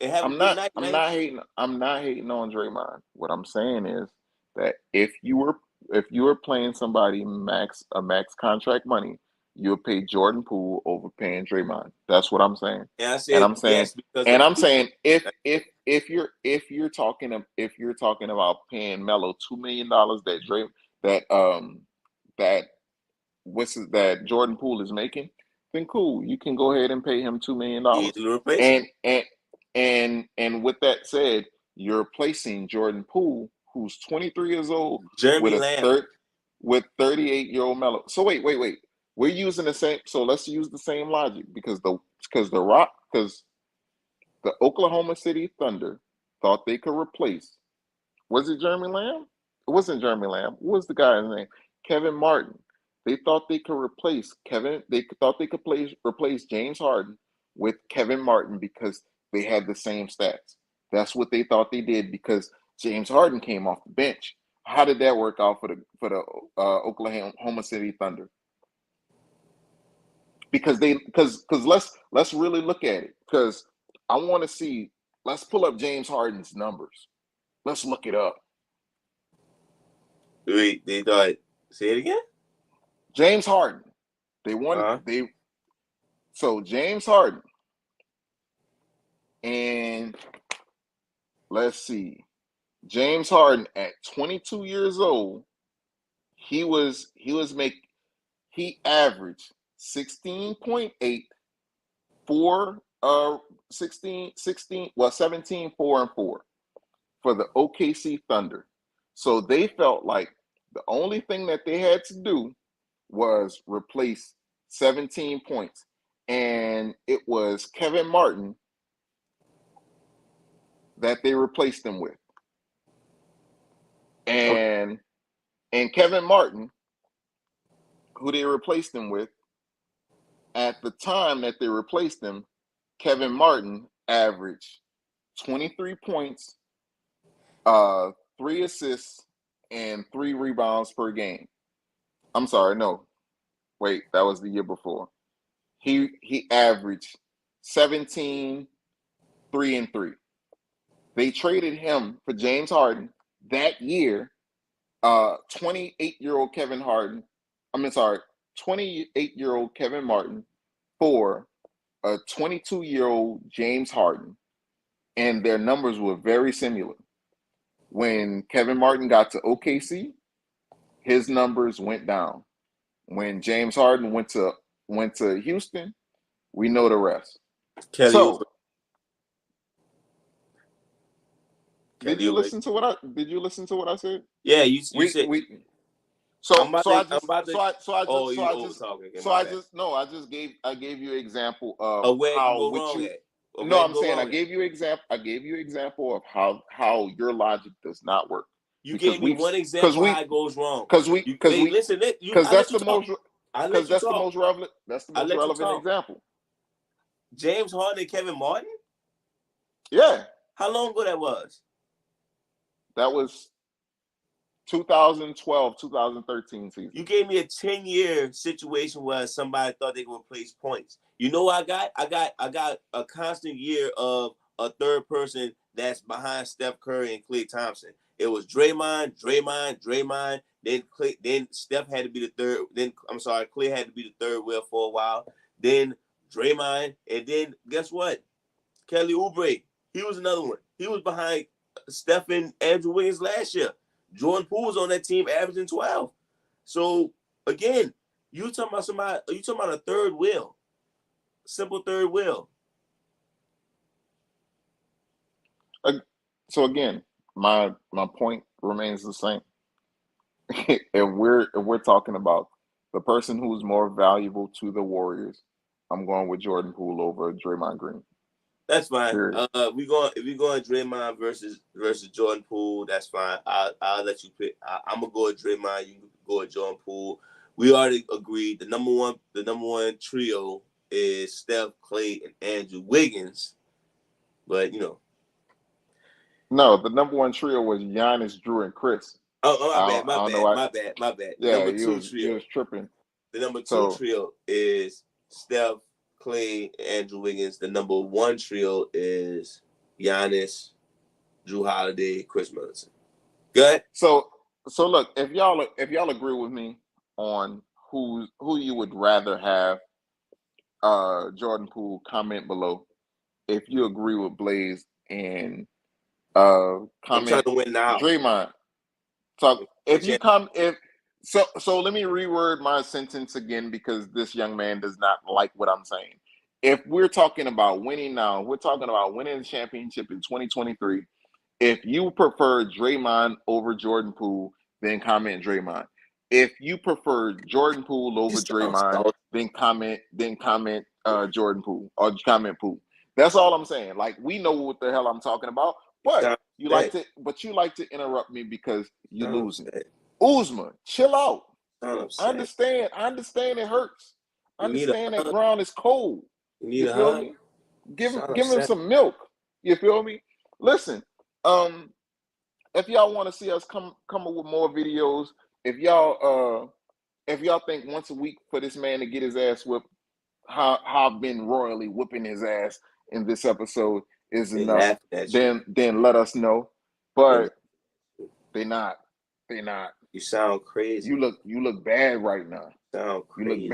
I'm not hating on Draymond. What I'm saying is that if you were playing somebody a max contract money, you'll pay Jordan Poole over paying Draymond. That's what I'm saying. And I'm saying if you're talking about paying Melo $2 million that Jordan Poole is making, then cool, you can go ahead and pay him $2 million. And with that said, you're replacing Jordan Poole, who's 23 years old, with 38-year-old Melo. So wait. We're using the same. So let's use the same logic because the Oklahoma City Thunder thought they could replace. Was it Jeremy Lamb? It wasn't Jeremy Lamb. What was the guy's name? Kevin Martin. They thought they could replace Kevin. They thought they could replace James Harden with Kevin Martin because they had the same stats. That's what they thought they did because James Harden came off the bench. How did that work out for the Oklahoma City Thunder? Because let's really look at it. Because I want to see. Let's pull up James Harden's numbers. Let's look it up. Wait, they thought. Say it again. James Harden. They wanted So James Harden. And let's see. James Harden at 22 years old, he averaged 16.8 17, 4 and 4 for the OKC Thunder. So they felt like the only thing that they had to do was replace 17 points. And it was Kevin Martin that they replaced him with. And Kevin Martin, who they replaced him with, at the time that they replaced him, Kevin Martin averaged 23 points, 3 assists, and 3 rebounds per game. I'm sorry, no. Wait, that was the year before. He averaged 17, 3 and 3. They traded him for James Harden that year. 28-year-old Kevin Harden. 28-year-old Kevin Martin for a 22-year-old James Harden, and their numbers were very similar. When Kevin Martin got to OKC, his numbers went down. When James Harden went to Houston, we know the rest. Kelly so, Kelly did you listen to what I said? Yeah, you said. I just gave you an example of where it can how go wrong at. I gave you example of how your logic does not work. You gave me one example how it goes wrong. That's the most relevant example. James Harden and Kevin Martin? Yeah. How long ago that was? That was 2012, 2013 season. You gave me a 10-year situation where somebody thought they could replace points. You know what I got a constant year of a third person that's behind Steph Curry and Klay Thompson. It was Draymond. Then Steph had to be the third. Klay had to be the third wheel for a while. Then Draymond, and then guess what? Kelly Oubre. He was another one. He was behind Steph and Andrew Wiggins last year. Jordan Poole was on that team averaging 12. So again, you talking about a third wheel. Simple third wheel. So again, my point remains the same. if we're talking about the person who's more valuable to the Warriors, I'm going with Jordan Poole over Draymond Green. That's fine. If we going Draymond versus Jordan Poole, that's fine. I'll let you pick. I'm gonna go with Draymond. You go with Jordan Poole. We already agreed. The number one trio is Steph, Klay, and Andrew Wiggins. But no, the number one trio was Giannis, Drew, and Chris. My bad. Yeah, number two trio. He was tripping. The number two trio is Steph, Klay, Andrew Wiggins. The number one trio is Giannis, Drew Holiday, Chris Middleton. Good. So look, if y'all agree with me on who you would rather have, Jordan Poole, comment below. If you agree with Blaze, and comment. I'm trying to win now. Draymond. So let me reword my sentence again, because this young man does not like what I'm saying. If we're talking about winning now, we're talking about winning the championship in 2023. If you prefer Draymond over Jordan Poole, then comment Draymond. If you prefer Jordan Poole over Draymond, then comment Jordan Poole, or comment Poole. That's all I'm saying. Like, we know what the hell I'm talking about, but you like to interrupt me because you're losing. Uzma, chill out. I understand it hurts. I understand that ground is cold. You feel me? Give him some milk. You feel me? Listen, if y'all want to see us come up with more videos, if y'all think once a week for this man to get his ass whipped, how I've been royally whipping his ass in this episode is enough, then let us know. But they're not. You sound crazy. You look bad right now. Sound crazy.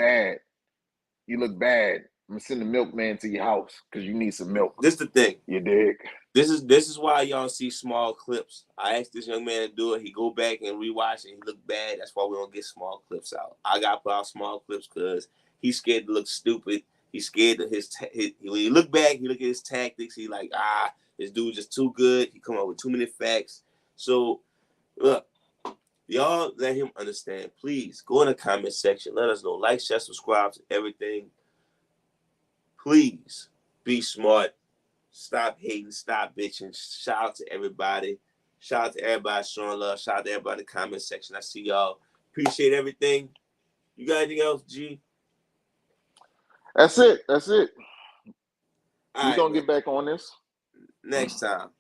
You look bad. I'm gonna send the milkman to your house because you need some milk. This is the thing. You dig? This is why y'all see small clips. I asked this young man to do it. He go back and rewatch it. He look bad. That's why we don't get small clips out. I got to put out small clips because he's scared to look stupid. He's scared of when he look back, he look at his tactics. He like, this dude's just too good. He come up with too many facts. So, look, y'all let him understand. Please go in the comment section. Let us know. Like, share, subscribe to everything. Please be smart. Stop hating. Stop bitching. Shout out to everybody. Shout out to everybody showing love. Shout out to everybody in the comment section. I see y'all. Appreciate everything. You got anything else, G? That's it. We're going to get back on this next time.